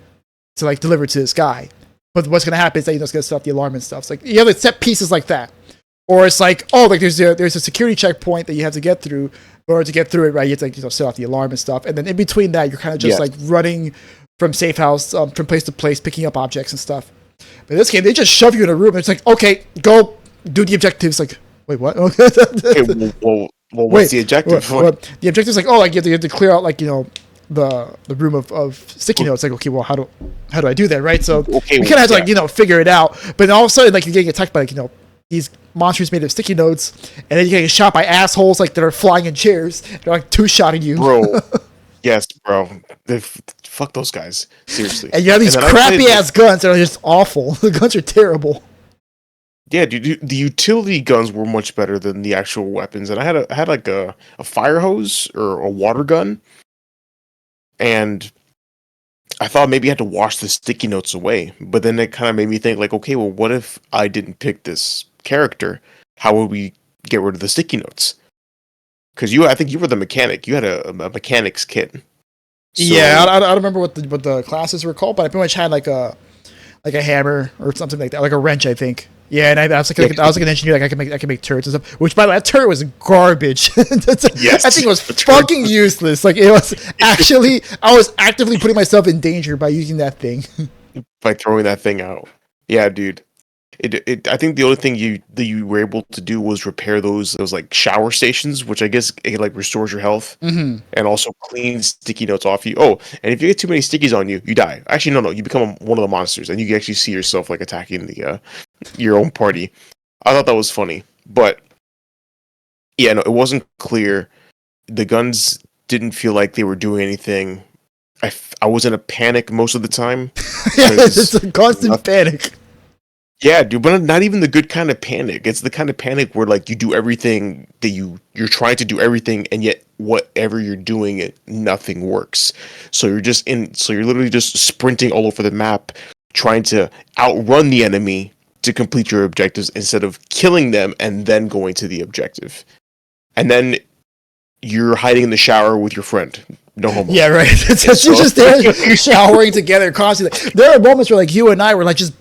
to like deliver to this guy. But what's gonna happen is that it's gonna set off the alarm and stuff. It's like you have like set pieces like that, or it's like, oh, like there's a security checkpoint that you have to get through. In order to get through it, right, you have to like set off the alarm and stuff. And then in between that, you're kind of just like running from safe house, from place to place, picking up objects and stuff. But in this game, they just shove you in a room, and it's like, okay, go do the objectives. Like, wait, what? Okay, well, what's the objective? The objective is like, oh, like you have to clear out like the room of sticky notes. Like, okay, well, how do I do that, right? So we kind of have to like figure it out. But then all of a sudden, like you're getting attacked by like these monsters made of sticky notes, and then you get shot by assholes like that are flying in chairs. They're like two-shotting you, bro. Yes, bro. Fuck those guys. Seriously. And you have these crappy ass guns that are just awful. The guns are terrible. Yeah, dude, the utility guns were much better than the actual weapons. And I had like a fire hose or a water gun, and I thought maybe I had to wash the sticky notes away. But then it kind of made me think, like, okay, well, what if I didn't pick this character? How would we get rid of the sticky notes? Because I think you were the mechanic. You had a mechanic's kit. So, yeah, I don't remember what the classes were called, but I pretty much had like a hammer or something like that, like a wrench, I think. Yeah, and I was like an engineer, like I could make turrets and stuff. Which, by the way, that turret was garbage. Yes, that thing was fucking useless. Like it was actually, I was actively putting myself in danger by using that thing. By throwing that thing out. Yeah, dude. I think the only thing you were able to do was repair those like shower stations, which I guess it like restores your health and also cleans sticky notes off you. Oh, and if you get too many stickies on you, you die. Actually, no, you become one of the monsters, and you can actually see yourself like attacking the your own party. I thought that was funny, but yeah, no, it wasn't clear. The guns didn't feel like they were doing anything. I was in a panic most of the time. Yeah, it's a constant panic. Yeah, dude, but not even the good kind of panic. It's the kind of panic where like you do everything that you're trying to do everything, and yet whatever you're doing, nothing works. So you're literally just sprinting all over the map, trying to outrun the enemy to complete your objectives instead of killing them and then going to the objective. And then you're hiding in the shower with your friend. No homo. Yeah, right. You're just there showering together constantly. There are moments where like you and I were like just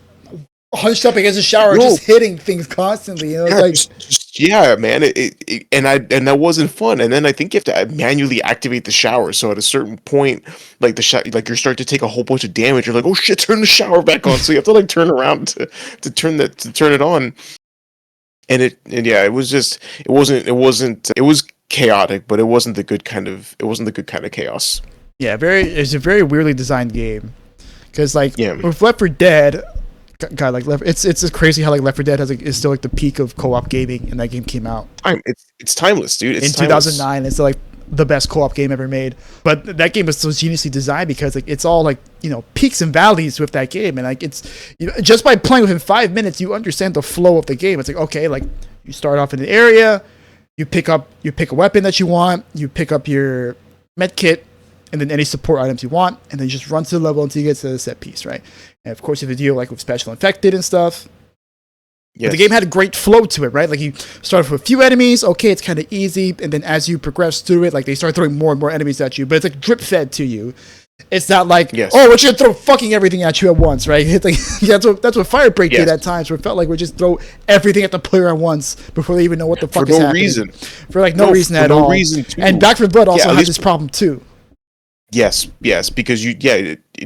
hunched up against the shower, just hitting things constantly. You know, it's yeah, man. And that wasn't fun. And then I think you have to manually activate the shower. So at a certain point, like like you're starting to take a whole bunch of damage. You're like, oh shit, turn the shower back on. So you have to like turn around to turn it on. And it was chaotic, but it wasn't the good kind of chaos. Yeah, it's a very weirdly designed game. Because like with Left 4 Dead. God, like it's just crazy how like Left 4 Dead is still like the peak of co-op gaming, and that game came out. It's timeless, dude. It's in 2009. It's like the best co-op game ever made. But that game was so geniusly designed because like it's all like peaks and valleys with that game, and like it's just by playing within 5 minutes you understand the flow of the game. It's like okay, like you start off in an area, you pick a weapon that you want, you pick up your med kit, and then any support items you want, and then you just run to the level until you get to the set piece, right? And of course, you have to deal like with special infected and stuff. Yes. But the game had a great flow to it, right? Like you start with a few enemies, okay, it's kind of easy, and then as you progress through it, like they start throwing more and more enemies at you, but it's like drip fed to you. It's not like, oh, we're just gonna throw fucking everything at you at once, right? It's like, that's what Firebreak did at times, where it felt like we just throw everything at the player at once before they even know what the fuck is happening. For like no reason at all. And Back 4 Blood also has this problem too. Yes, because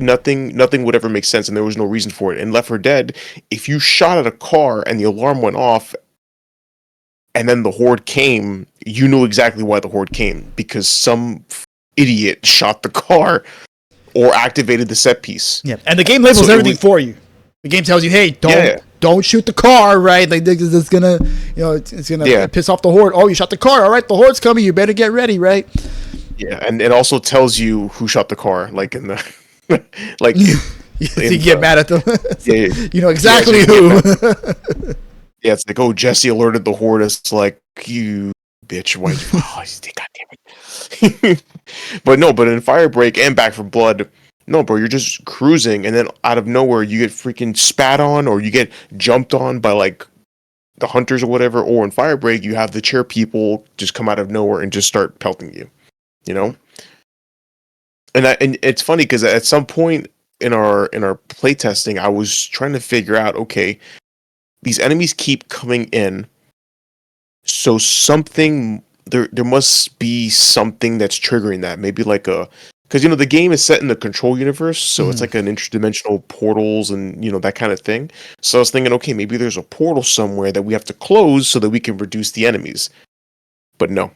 nothing would ever make sense, and there was no reason for it. In Left 4 Dead, if you shot at a car and the alarm went off, and then the horde came, you knew exactly why the horde came, because some idiot shot the car or activated the set piece. Yeah, and the game labels everything for you. The game tells you, hey, don't shoot the car, right? Like it's gonna, it's gonna piss off the horde. Oh, you shot the car. All right, the horde's coming. You better get ready, right? Yeah, and it also tells you who shot the car, like in the like. You get mad at them. You know exactly who. Yeah, it's like, oh, Jesse alerted the horde. It's like, you bitch, why? God damn it. But in Firebreak and Back 4 Blood, no, bro, you're just cruising, and then out of nowhere you get freaking spat on, or you get jumped on by like the hunters or whatever. Or in Firebreak, you have the chair people just come out of nowhere and just start pelting you. And it's funny because at some point in our playtesting, I was trying to figure out, okay, these enemies keep coming in, so something there must be something that's triggering that. Maybe like because the game is set in the Control universe, so it's like an interdimensional portals and that kind of thing. So I was thinking, okay, maybe there's a portal somewhere that we have to close so that we can reduce the enemies. But no.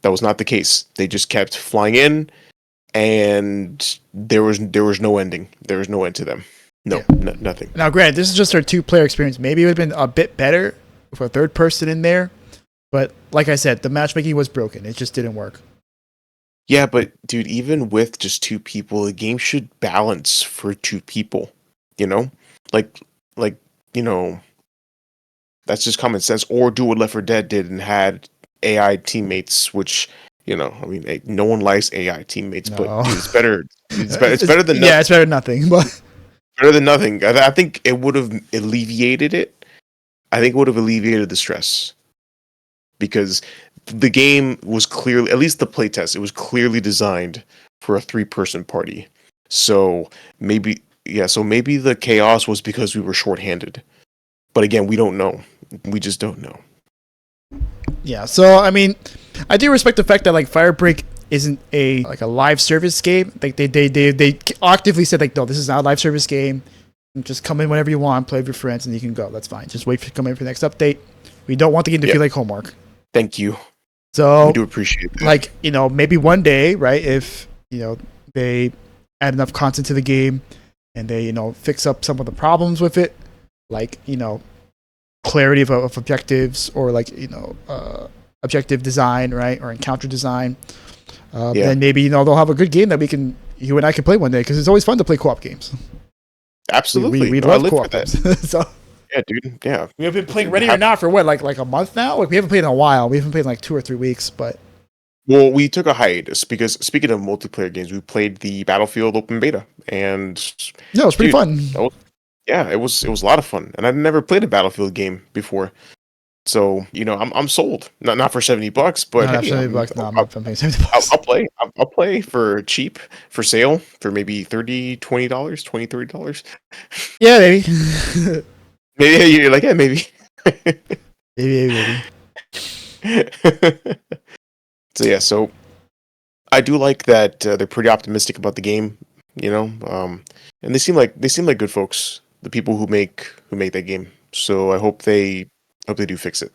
That was not the case. They just kept flying in, and there was no ending. There was no end to them. Nothing. Now, granted, this is just our 2-player experience. Maybe it would have been a bit better with a third person in there, but like I said, the matchmaking was broken. It just didn't work. Yeah, but dude, even with just two people, the game should balance for two people. You know, like like you know, that's just common sense. Or do what Left 4 Dead did and had AI teammates, which I mean, no one likes AI teammates, but No. dude, it's better. It's better than Yeah, it's better than nothing. But better than nothing. I think it would have alleviated it. I think it would have alleviated the stress because the game was clearly, at least the playtest, it was clearly designed for a 3-person party. So maybe the chaos was because we were shorthanded. But again, we don't know. We just don't know. yeah, so I mean, I do respect the fact that like Firebreak isn't a live service game. Like they actively said like, no, this is not a live service game. Just come in whenever you want, play with your friends, and you can go. That's fine. Just wait for come in for the next update. We don't want the game to feel like homework. Thank you. So we do appreciate that. Like, maybe one day, right, if they add enough content to the game and they fix up some of the problems with it, like clarity of objectives, or like objective design, right, or encounter design, then maybe they'll have a good game that you and I can play one day, because it's always fun to play co-op games. Absolutely, we love co-op games. So yeah, dude. Yeah, we have been playing Ready or Not for what, like a month now. Like, we haven't played in a while. We haven't played in like 2 or 3 weeks, but well, we took a hiatus because, speaking of multiplayer games, we played the Battlefield open beta, and no, it was pretty fun. It was a lot of fun, and I've never played a Battlefield game before. So I'm sold. Not for $70, but not hey, $70. No, I'm not paying $70. I'll play. I'll play for cheap, for sale, for maybe $30, $20, $30. Yeah, maybe. Maybe you're like, yeah, maybe. maybe. So I do like that they're pretty optimistic about the game, and they seem like good folks, the people who make that game. So I hope they do fix it.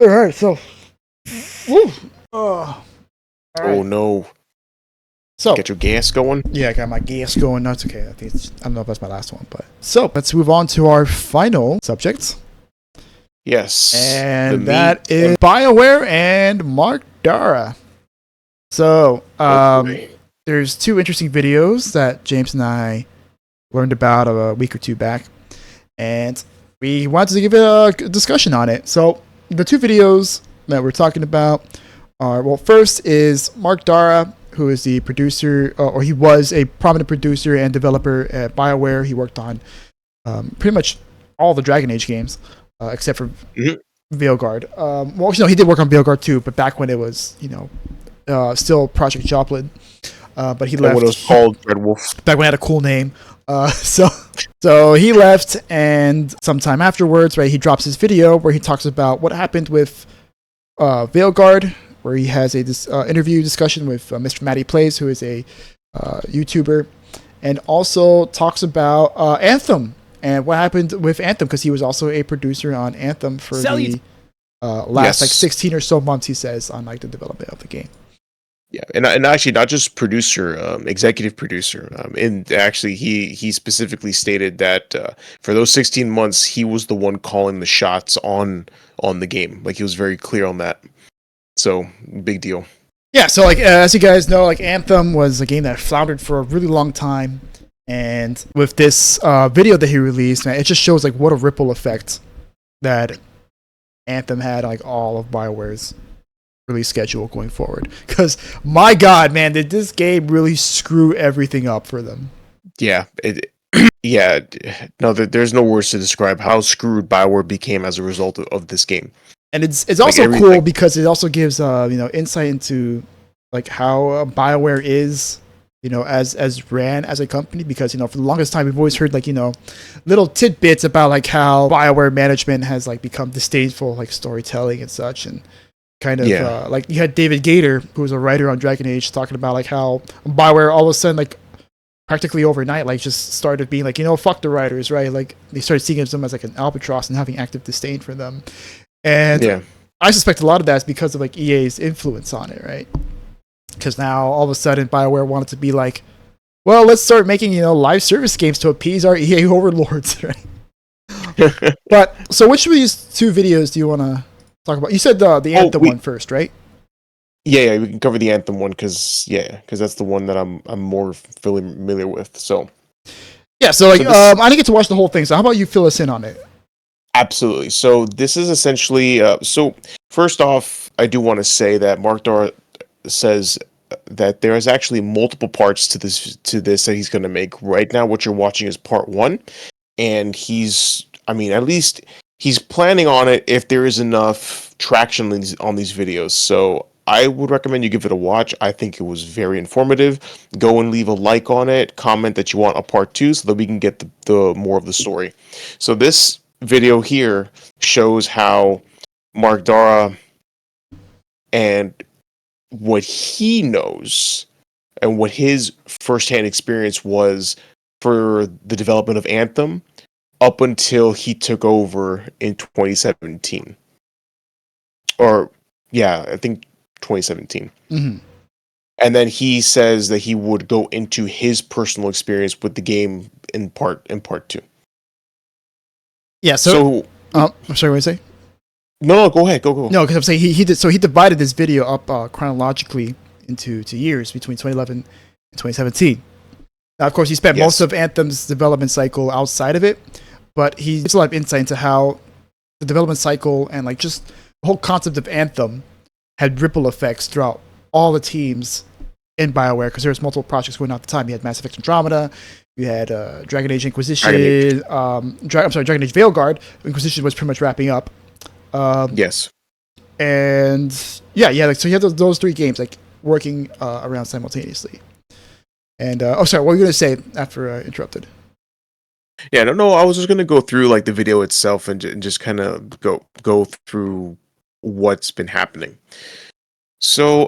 All right, so all right. Oh no. So get your gas going. Yeah, I got my gas going. No, it's okay. I don't know if that's my last one, but so let's move on to our final subject. Yes, and that is Bioware and Mark Darrah. So there's 2 interesting videos that James and I learned about a week or 2 back, and we wanted to give it a discussion on it. So the 2 videos that we're talking about are, well, first is Mark Darrah, who is the producer, or he was a prominent producer and developer at Bioware. He worked on pretty much all the Dragon Age games, except for Veilguard. Well, he did work on Veilguard too, but back when it was, still Project Joplin. But he left. When it was called Red Wolf. Back when it had a cool name. So he left, and sometime afterwards, right, he drops his video where he talks about what happened with Veilguard, where he has a interview discussion with Mr. Matty Plays, who is a YouTuber, and also talks about Anthem and what happened with Anthem, because he was also a producer on Anthem for the last 16 or so months, he says, on the development of the game. Yeah, and actually not just producer, executive producer. And actually, he specifically stated that for those 16 months, he was the one calling the shots on the game. Like, he was very clear on that. So, big deal. Yeah, so as you guys know, Anthem was a game that floundered for a really long time, and with this video that he released, man, it just shows what a ripple effect that Anthem had on all of BioWare's release schedule going forward. Because my God, man, did this game really screw everything up for them? Yeah, no, there's no words to describe how screwed BioWare became as a result of this game. And it's also cool because it also gives insight into how BioWare is as ran as a company, because for the longest time we've always heard little tidbits about how BioWare management has become disdainful storytelling and such, and kind of you had David Gator, who was a writer on Dragon Age, talking about how BioWare all of a sudden practically overnight just started being fuck the writers, right? They started seeing them as an albatross and having active disdain for them. And I suspect a lot of that is because of EA's influence on it, right? Because now all of a sudden BioWare wanted to be well, let's start making live service games to appease our EA overlords, right? But so which of these 2 videos do you want to talk about? You said the Anthem one first, right? Yeah, we can cover the Anthem one because that's the one that I'm more familiar with. So Yeah, so like I didn't get to watch the whole thing. So how about you fill us in on it? absolutely. So this is essentially so first off, I do want to say that Mark Darrah says that there is actually multiple parts to this that he's going to make. Right now, what you're watching is part one, and at least he's planning on it if there is enough traction on these videos. So I would recommend you give it a watch. I think it was very informative. Go and leave a like on it, comment that you want a part two so that we can get the more of the story. So this video here shows how Mark Darrah and what he knows and what his firsthand experience was for the development of Anthem up until he took over in 2017. Or, yeah, I think 2017. Mm-hmm. And then he says that he would go into his personal experience with the game in part two. Yeah, so I'm sorry, what did I say? No, go ahead. Go. No, because I'm saying he divided this video up chronologically into 2 years between 2011 and 2017. Now, of course, he spent most of Anthem's development cycle outside of it, but he gives a lot of insight into how the development cycle and like just the whole concept of Anthem had ripple effects throughout all the teams in Bioware, because there was multiple projects going on at the time. You had Mass Effect Andromeda, you had Dragon Age Inquisition, Dragon Age Veilguard. Inquisition was pretty much wrapping up. Yes. And so you had those three games like working around simultaneously. And sorry, what were you gonna say after interrupted? Yeah, no, I was just gonna go through like the video itself and just kind of go through what's been happening. So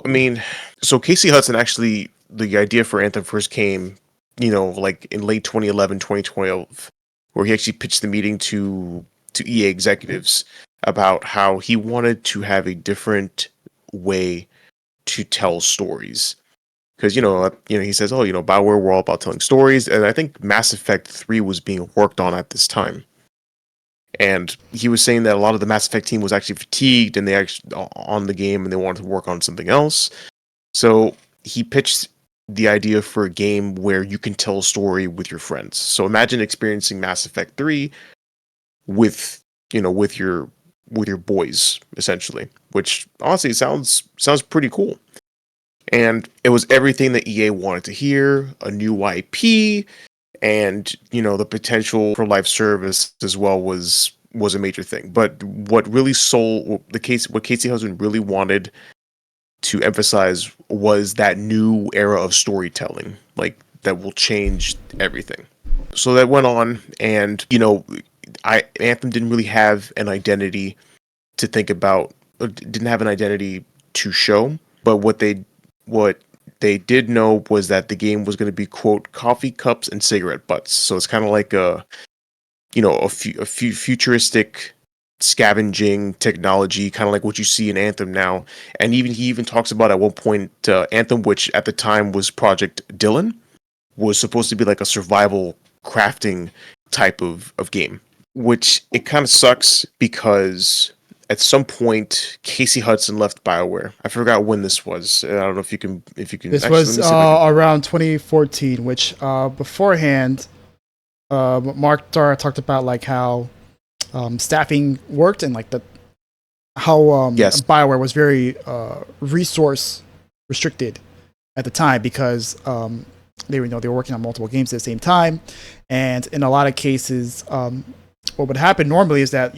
Casey Hudson, actually, the idea for Anthem first came, like in late 2011, 2012, where he actually pitched the meeting to EA executives about how he wanted to have a different way to tell stories. Because he says, Bioware, we're all about telling stories, and I think Mass Effect 3 was being worked on at this time. And he was saying that a lot of the Mass Effect team was actually fatigued, and they actually on the game, and they wanted to work on something else. So he pitched the idea for a game where you can tell a story with your friends. So imagine experiencing Mass Effect 3 with your boys, essentially, which honestly sounds pretty cool. And it was everything that EA wanted to hear, a new IP, and the potential for live service as well was a major thing. But what really sold what Casey Hudson really wanted to emphasize was that new era of storytelling, like that will change everything. So that went on, and Anthem didn't really have an identity to think about, didn't have an identity to show, but what they did know was that the game was going to be, quote, coffee cups and cigarette butts. So it's kind of like a futuristic scavenging technology, kind of like what you see in Anthem now. And he even talks about at one point Anthem, which at the time was Project Dylan, was supposed to be like a survival crafting type of game, which it kind of sucks because at some point Casey Hudson left Bioware. I forgot when this was. I don't know if you can. This was around 2014, which beforehand, Mark Darrah talked about like how staffing worked and like how Bioware was very resource restricted at the time because they were working on multiple games at the same time, and in a lot of cases, what would happen normally is that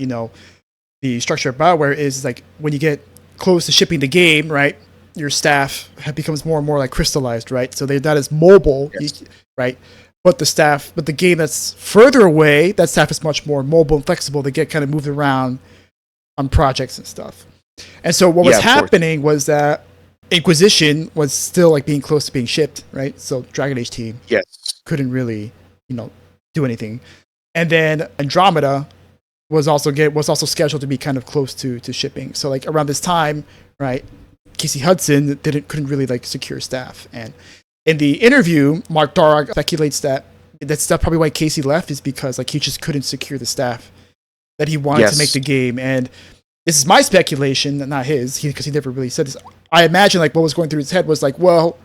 the structure of Bioware is like when you get close to shipping the game, right? Your staff becomes more and more like crystallized, right? So they're not as mobile, right? But the game that's further away, that staff is much more mobile and flexible. They get kind of moved around on projects and stuff. And so what was happening was that Inquisition was still like being close to being shipped, right? So Dragon Age team couldn't really, do anything. And then Andromeda was also scheduled to be kind of close to shipping. So like around this time, right, Casey Hudson couldn't really like secure staff. And in the interview, Mark Darrah speculates that that's probably why Casey left, is because like he just couldn't secure the staff that he wanted to make the game. And this is my speculation, not his, because he never really said this. I imagine like what was going through his head was like, well,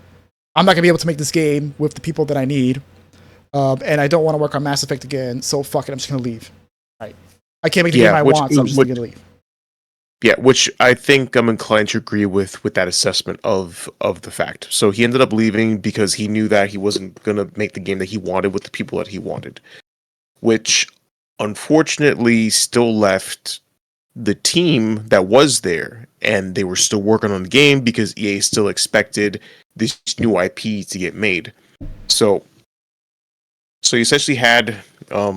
I'm not gonna be able to make this game with the people that I need, and I don't want to work on Mass Effect again. So fuck it, I'm just gonna leave. Right? I can't make the game I want, so I'm just gonna leave. Yeah, which I think I'm inclined to agree with that assessment of the fact. So he ended up leaving because he knew that he wasn't gonna make the game that he wanted with the people that he wanted, which unfortunately still left the team that was there, and they were still working on the game because EA still expected this new IP to get made. So you essentially had a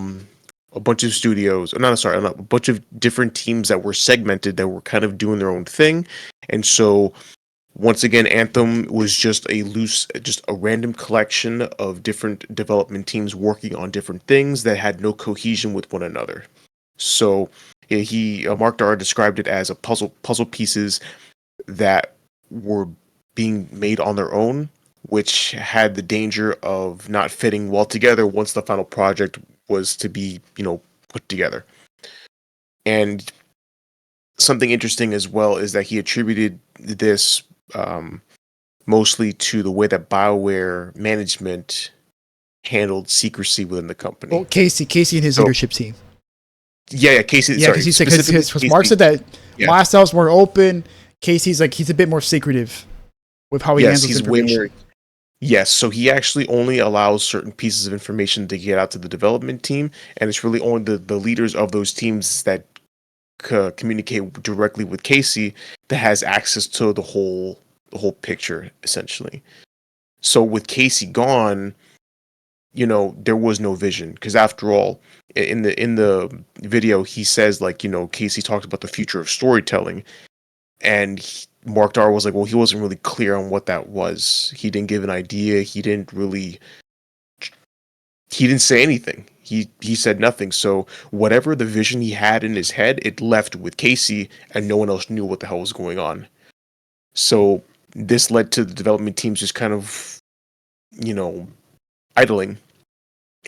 bunch of studios, a bunch of different teams that were segmented that were kind of doing their own thing. And so once again, Anthem was just a random collection of different development teams working on different things that had no cohesion with one another. So Mark Darrah described it as a puzzle pieces that were being made on their own, which had the danger of not fitting well together once the final project was to be, put together. And something interesting as well is that he attributed this mostly to the way that Bioware management handled secrecy within the company. Well, Casey and his leadership team. Yeah, Casey. Yeah, because he said because Mark said that my style's more open. Casey's like he's a bit more secretive with how he handles information. Yes, so he actually only allows certain pieces of information to get out to the development team, and it's really only the leaders of those teams that communicate directly with Casey that has access to the whole picture, essentially. So with Casey gone, there was no vision, because after all, in the video he says Casey talked about the future of storytelling, and Mark Darrah was like, well, he wasn't really clear on what that was. He didn't give an idea. He didn't say anything. He said nothing. So whatever the vision he had in his head, it left with Casey, and no one else knew what the hell was going on. So this led to the development teams just kind of, idling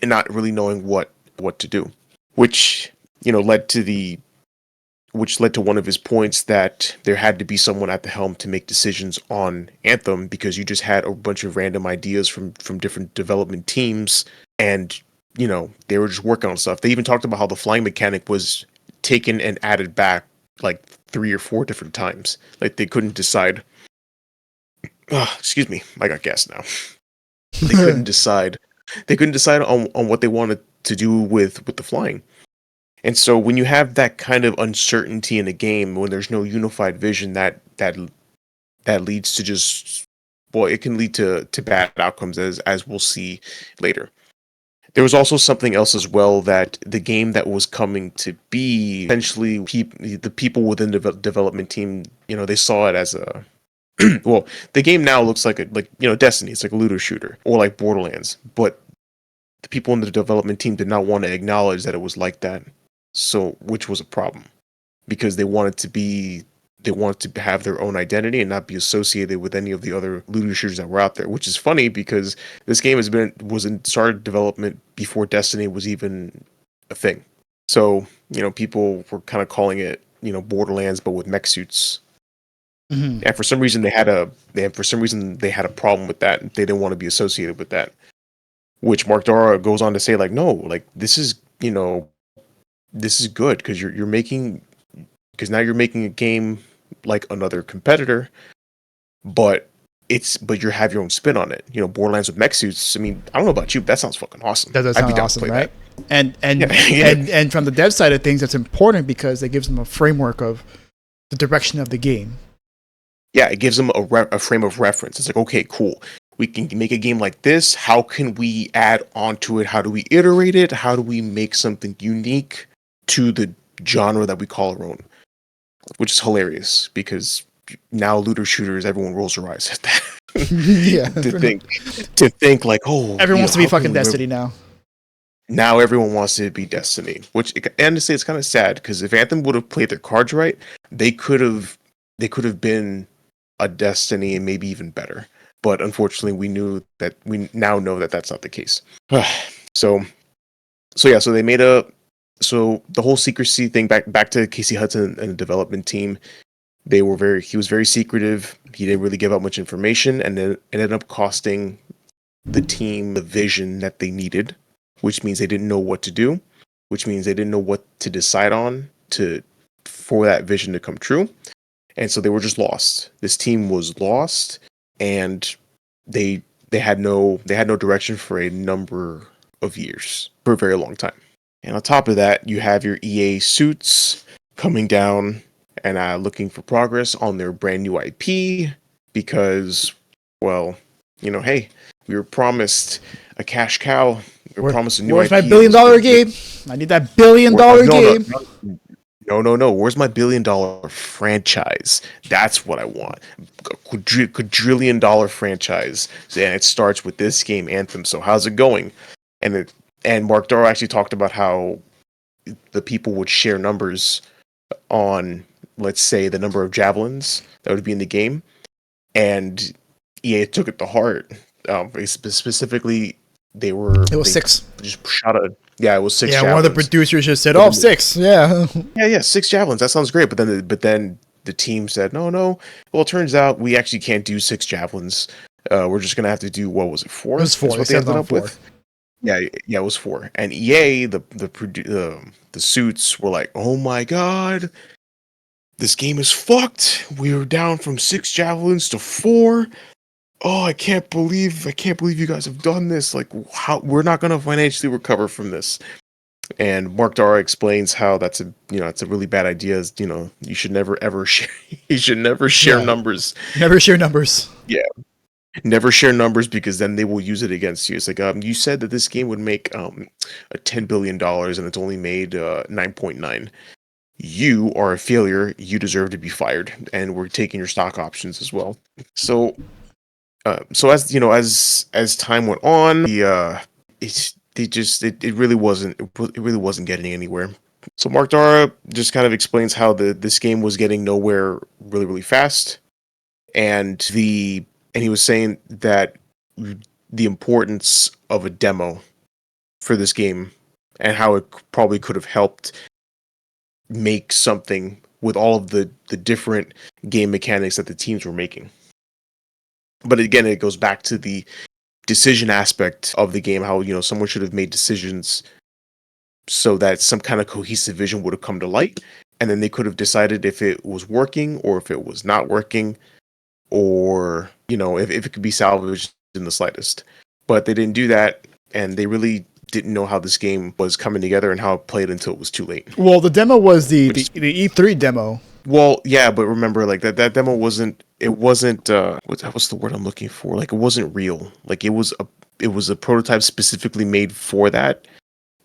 and not really knowing what to do, which led to one of his points that there had to be someone at the helm to make decisions on Anthem, because you just had a bunch of random ideas from different development teams, and they were just working on stuff. They even talked about how the flying mechanic was taken and added back like 3 or 4 different times. Like they couldn't decide. Excuse me, I got gas now. They couldn't decide. They couldn't decide on what they wanted to do with the flying. And so when you have that kind of uncertainty in a game, when there's no unified vision, that leads to it can lead to bad outcomes, as we'll see later. There was also something else as well, that the game that was coming to be, essentially the people within the development team, they saw it as a well, the game now looks like Destiny. It's like a looter shooter, or like Borderlands, but the people in the development team did not want to acknowledge that it was like that. So, which was a problem, because they wanted to have their own identity and not be associated with any of the other looter shooters that were out there. Which is funny, because this game started development before Destiny was even a thing. So, people were kind of calling it, Borderlands, but with mech suits. Mm-hmm. And for some reason they had a problem with that. They didn't want to be associated with that. Which Mark Darrah goes on to say, no, this is good, because now you're making a game like another competitor, but you have your own spin on it. Borderlands with mech suits. I mean, I don't know about you, but that sounds fucking awesome. That does sound awesome, right? And from the dev side of things, that's important because it gives them a framework of the direction of the game. Yeah, it gives them a frame of reference. It's like, okay, cool. We can make a game like this. How can we add onto it? How do we iterate it? How do we make something unique to the genre that we call our own? Which is hilarious, because now looter shooters, everyone rolls their eyes at that. Yeah. to think like, everyone wants to be fucking Destiny now. Now everyone wants to be Destiny, which, and to say, it's kind of sad, because if Anthem would have played their cards right, they could have been a Destiny, and maybe even better. But unfortunately, we now know that that's not the case. So they made a So the whole secrecy thing, back to Casey Hudson and the development team, he was very secretive. He didn't really give out much information, and then it ended up costing the team the vision that they needed, which means they didn't know what to do, which means they didn't know what to decide on for that vision to come true. And so they were just lost. This team was lost, and they had no direction for a number of years, for a very long time. And on top of that, you have your EA suits coming down and looking for progress on their brand new IP because, well, hey, we were promised a cash cow. We were promised a new where's IP. My $1 billion game? I need that $1 billion game. No. Where's my $1 billion franchise? That's what I want. A quadrillion dollar franchise. And it starts with this game, Anthem. So how's it going? And Mark Darrah actually talked about how the people would share numbers on, let's say, the number of javelins that would be in the game. And EA took it to heart. Specifically, it was 6. Just shot it was 6 javelins. Yeah, one of the producers just said, 6. Yeah. Yeah, 6 javelins. That sounds great. But then the team said, no. Well, it turns out we actually can't do 6 javelins. We're just going to have to do, what was it, 4? It was 4. That's what they ended up with. Yeah, it was 4. And EA, the suits were like, oh my god, this game is fucked. We were down from 6 javelins to 4. Oh, I can't believe you guys have done this. Like, how we're not going to financially recover from this. And Mark Darrah explains how it's a really bad idea. You should never ever share. You should never share numbers. Never share numbers. Yeah. Never share numbers because then they will use it against you. It's like, you said that this game would make a $10 billion and it's only made 9.9. You are a failure. You deserve to be fired, and we're taking your stock options as well. So as time went on, it really wasn't getting anywhere. So Mark Darrah just kind of explains how this game was getting nowhere really, really fast, and he was saying that the importance of a demo for this game and how it probably could have helped make something with all of the different game mechanics that the teams were making. But again, it goes back to the decision aspect of the game, how, someone should have made decisions so that some kind of cohesive vision would have come to light, and then they could have decided if it was working or if it was not working, or, if it could be salvaged in the slightest. But they didn't do that, and they really didn't know how this game was coming together and how it played until it was too late. Well, the demo was the E3 demo. Well, yeah, but remember, like, that demo wasn't what's the word I'm looking for? Like, it wasn't real. Like, it was a prototype specifically made for that,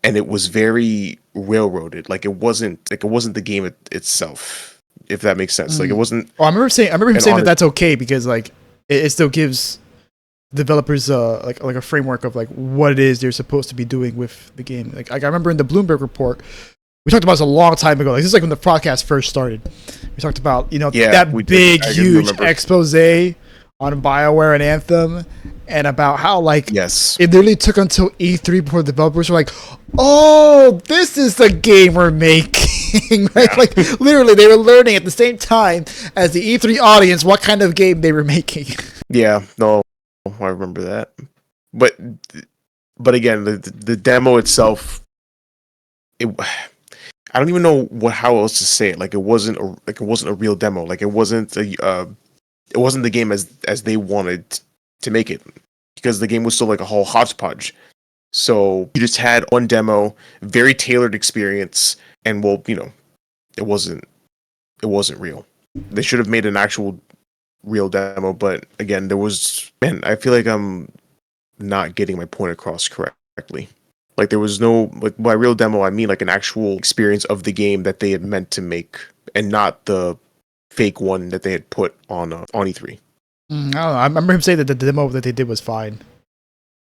and it was very railroaded. Like, it wasn't the game itself, if that makes sense. Like, it wasn't. Oh, I remember him saying that that's okay because, like, it still gives developers like a framework of like what it is they're supposed to be doing with the game. Like I remember in the Bloomberg report, we talked about this a long time ago. Like, this is like when the podcast first started. We talked about that big huge expose on Bioware and Anthem, and about how it literally took until E3 before the developers were like, oh, this is the game we're making. Right? Yeah. Like, literally, they were learning at the same time as the E3 audience what kind of game they were making. Yeah, no, I remember that. But again, the demo itself, I don't even know how else to say it. Like, it wasn't a real demo. Like, it wasn't the game as they wanted to make it, because the game was still like a whole hodgepodge. So you just had one demo, very tailored experience, and it wasn't real. They should have made an actual real demo, but again, I feel like I'm not getting my point across correctly. Like, there was no, like, by real demo, I mean like an actual experience of the game that they had meant to make, and not the fake one that they had put on E3. I don't know. I remember him saying that the demo that they did was fine,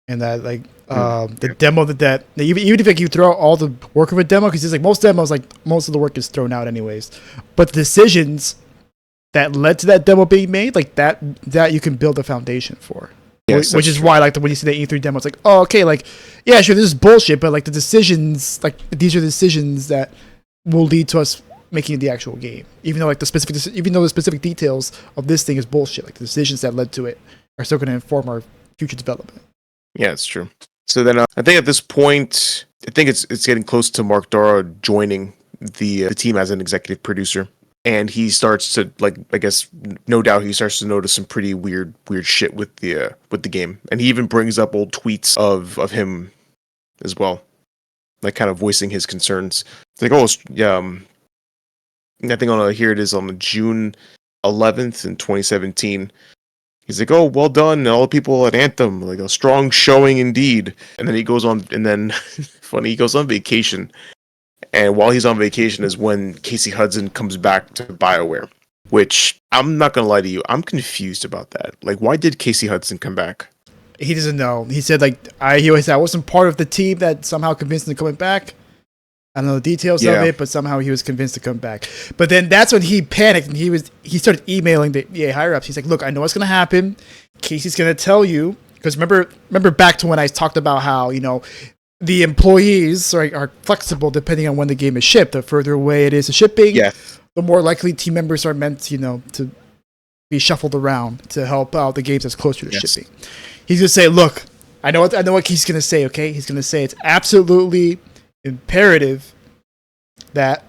and that the demo that even if you throw out all the work of a demo, because it's like most demos, like most of the work is thrown out anyways, but the decisions that led to that demo being made, like that you can build a foundation for. Yes, which is true. why like when you see the E3 demo, it's like, oh, okay, like yeah, sure, this is bullshit, but like the decisions, like these are the decisions that will lead to us making the actual game. Even though the specific details of this thing is bullshit, like the decisions that led to it are still going to inform our future development. Yeah, it's true. So then I think at this point, I think it's getting close to Mark Darrah joining the team as an executive producer, and he starts to like, I guess, no doubt he starts to notice some pretty weird shit with the game, and he even brings up old tweets of him as well, like kind of voicing his concerns. It's like, oh yeah, I think here it is on June 11th in 2017. He's like, oh, well done, and all the people at Anthem, like a strong showing indeed. And then he goes on, and then funny, he goes on vacation. And while he's on vacation is when Casey Hudson comes back to BioWare, which I'm not gonna lie to you, I'm confused about that. Like, why did Casey Hudson come back? He doesn't know. He said like he always said I wasn't part of the team that somehow convinced him to coming back. I don't know the details of it, but somehow he was convinced to come back. But then that's when he panicked and he started emailing the EA higher ups. He's like, "Look, I know what's gonna happen. Casey's gonna tell you because remember back to when I talked about how the employees are flexible depending on when the game is shipped. The further away it is to shipping, the more likely team members are meant to be shuffled around to help out the games that's closer to shipping." He's gonna say, "Look, I know what he's gonna say. Okay, he's gonna say it's absolutely imperative that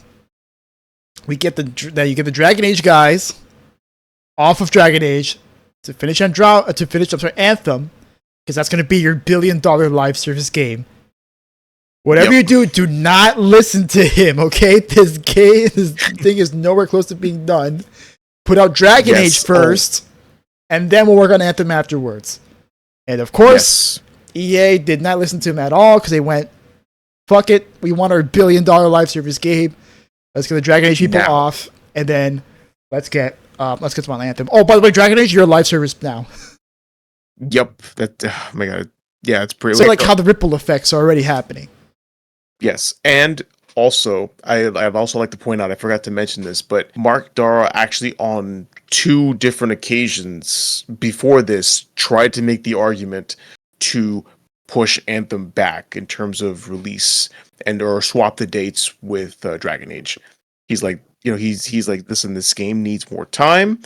you get the Dragon Age guys off of Dragon Age to finish Anthem, because that's going to be your $1 billion live service game. Whatever you do not listen to him, okay? This thing is nowhere close to being done. Put out Dragon Age first, and then we'll work on Anthem afterwards." And of course, EA did not listen to him at all because they went, fuck it, we want our $1 billion live service game. Let's get the Dragon Age people off, and then let's get some on Anthem. Oh, by the way, Dragon Age, you're a live service now. Yep. That oh my god. Yeah, it's pretty. So like how the ripple effects are already happening. Yes, and also I'd also like to point out, I forgot to mention this, but Mark Darrah actually on 2 different occasions before this tried to make the argument to push Anthem back in terms of release or swap the dates with Dragon Age. He's like, he's like, listen, this game needs more time,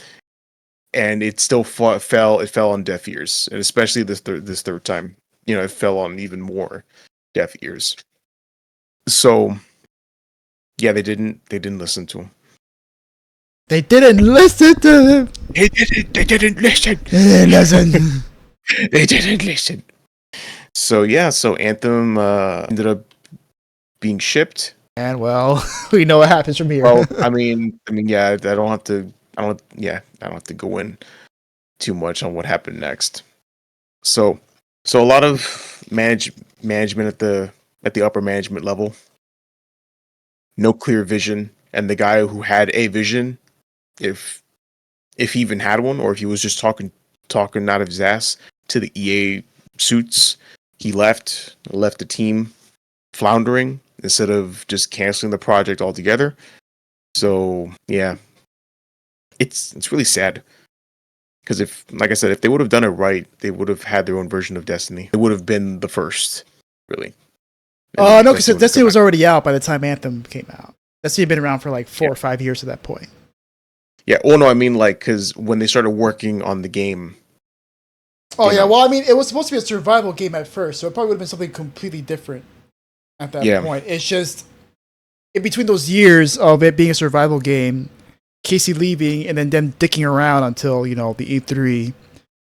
and it still fell on deaf ears, and especially this third time, it fell on even more deaf ears. So, yeah, they didn't listen to him. They didn't listen to him. They didn't listen. They didn't listen. So Anthem ended up being shipped, and well, we know what happens from here. Well, I mean, yeah, I don't have to go in too much on what happened next. So a lot of management at the upper management level, no clear vision, and the guy who had a vision, if he even had one, or if he was just talking out of his ass to the EA suits, he left the team floundering instead of just canceling the project altogether. So yeah, it's really sad, because if they would have done it right, they would have had their own version of Destiny. It would have been the first, really. No, because Destiny was already out by the time Anthem came out. Destiny had been around for like 4 or 5 years at that point. Yeah, well, no, I mean, like, because when they started working on the game. Oh, yeah, well, I mean, it was supposed to be a survival game at first, so it probably would have been something completely different at that point. It's just, in between those years of it being a survival game, Casey leaving, and then them dicking around until, the E3,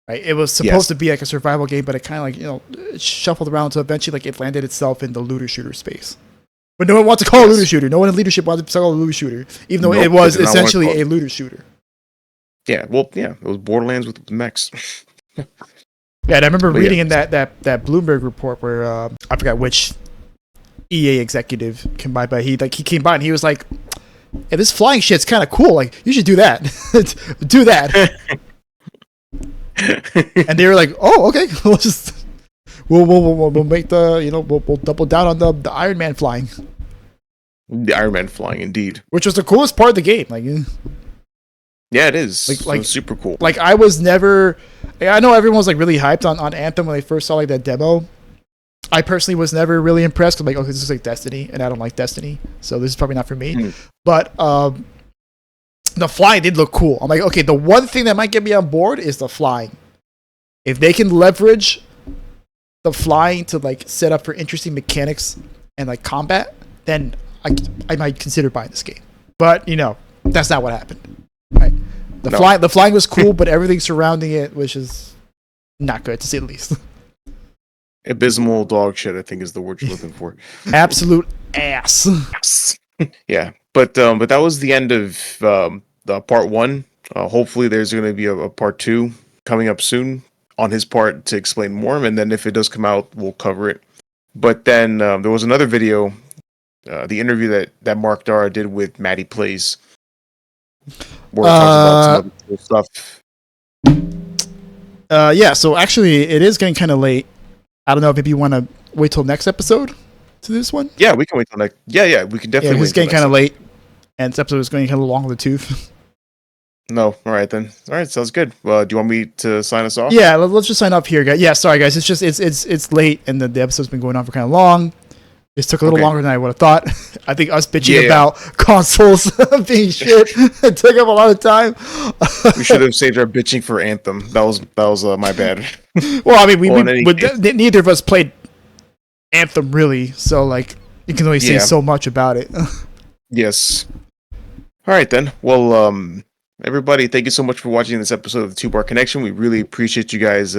right? It was supposed to be like a survival game, but it kind of it shuffled around until eventually it landed itself in the looter shooter space. But no one wants to call it a looter shooter. No one in leadership wanted to call it a looter shooter, even though it was essentially a looter shooter. Yeah, well, yeah, it was Borderlands with mechs. Yeah, and I remember reading in that Bloomberg report where I forgot which EA executive came by, but he came by and he was like, "Hey, this flying shit's kind of cool. Like, you should do that. Do that." And they were like, "Oh, okay. We'll make we'll double down on the Iron Man flying." The Iron Man flying, indeed. Which was the coolest part of the game. Like, yeah, it is. Like super cool. Like, I was never I know everyone was like really hyped on Anthem when they first saw like that demo. I personally was never really impressed. I'm like, okay, this is like Destiny, and I don't like Destiny, so this is probably not for me. But the flying did look cool. I'm like, okay, the one thing that might get me on board is the flying. If they can leverage the flying to like set up for interesting mechanics and like combat, then I might consider buying this game. But you know, that's not what happened. Right? The flying was cool, but everything surrounding it was just not good, to say the least. Abysmal dog shit, I think, is the word you're looking for. Absolute ass. Yeah, but that was the end of the part 1. Hopefully, there's going to be a part 2 coming up soon on his part to explain more, and then if it does come out, we'll cover it. But then there was another video, the interview that Mark Darrah did with Maddie Plays, where it talks about some other cool stuff. Yeah, so actually, it is getting kind of late. I don't know if maybe you want to wait till next episode to do this one. Yeah, we can wait till next. Yeah, we can definitely. It's getting kind of late, and this episode is going kind of long in the tooth. No, all right then. All right, sounds good. Do you want me to sign us off? Yeah, let's just sign up here, guys. Yeah, sorry guys, it's just it's late, and the episode's been going on for kind of long. This took a little longer than I would have thought. I think us bitching about consoles being shit it took up a lot of time. We should have saved our bitching for Anthem. That was my bad. Well, I mean, neither of us played Anthem really, so like you can only say so much about it. Yes. All right then. Well, everybody, thank you so much for watching this episode of the 2 Bar Connection. We really appreciate you guys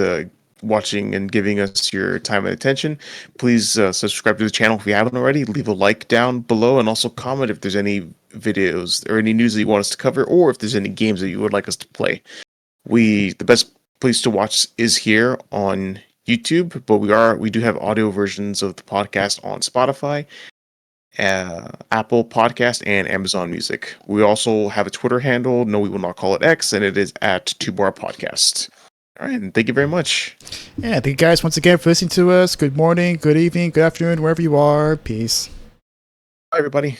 watching and giving us your time and attention. Please subscribe to the channel if you haven't already. Leave a like down below, and also comment if there's any videos or any news that you want us to cover, or if there's any games that you would like us to play. The best place to watch is here on YouTube, but we do have audio versions of the podcast on Spotify, Apple Podcast, and Amazon Music. We also have a Twitter handle. No, we will not call it X, and it is at 2 Bar Podcast. All right, and thank you very much. Yeah, thank you guys once again for listening to us. Good morning, good evening, good afternoon, wherever you are. Peace. Bye, everybody.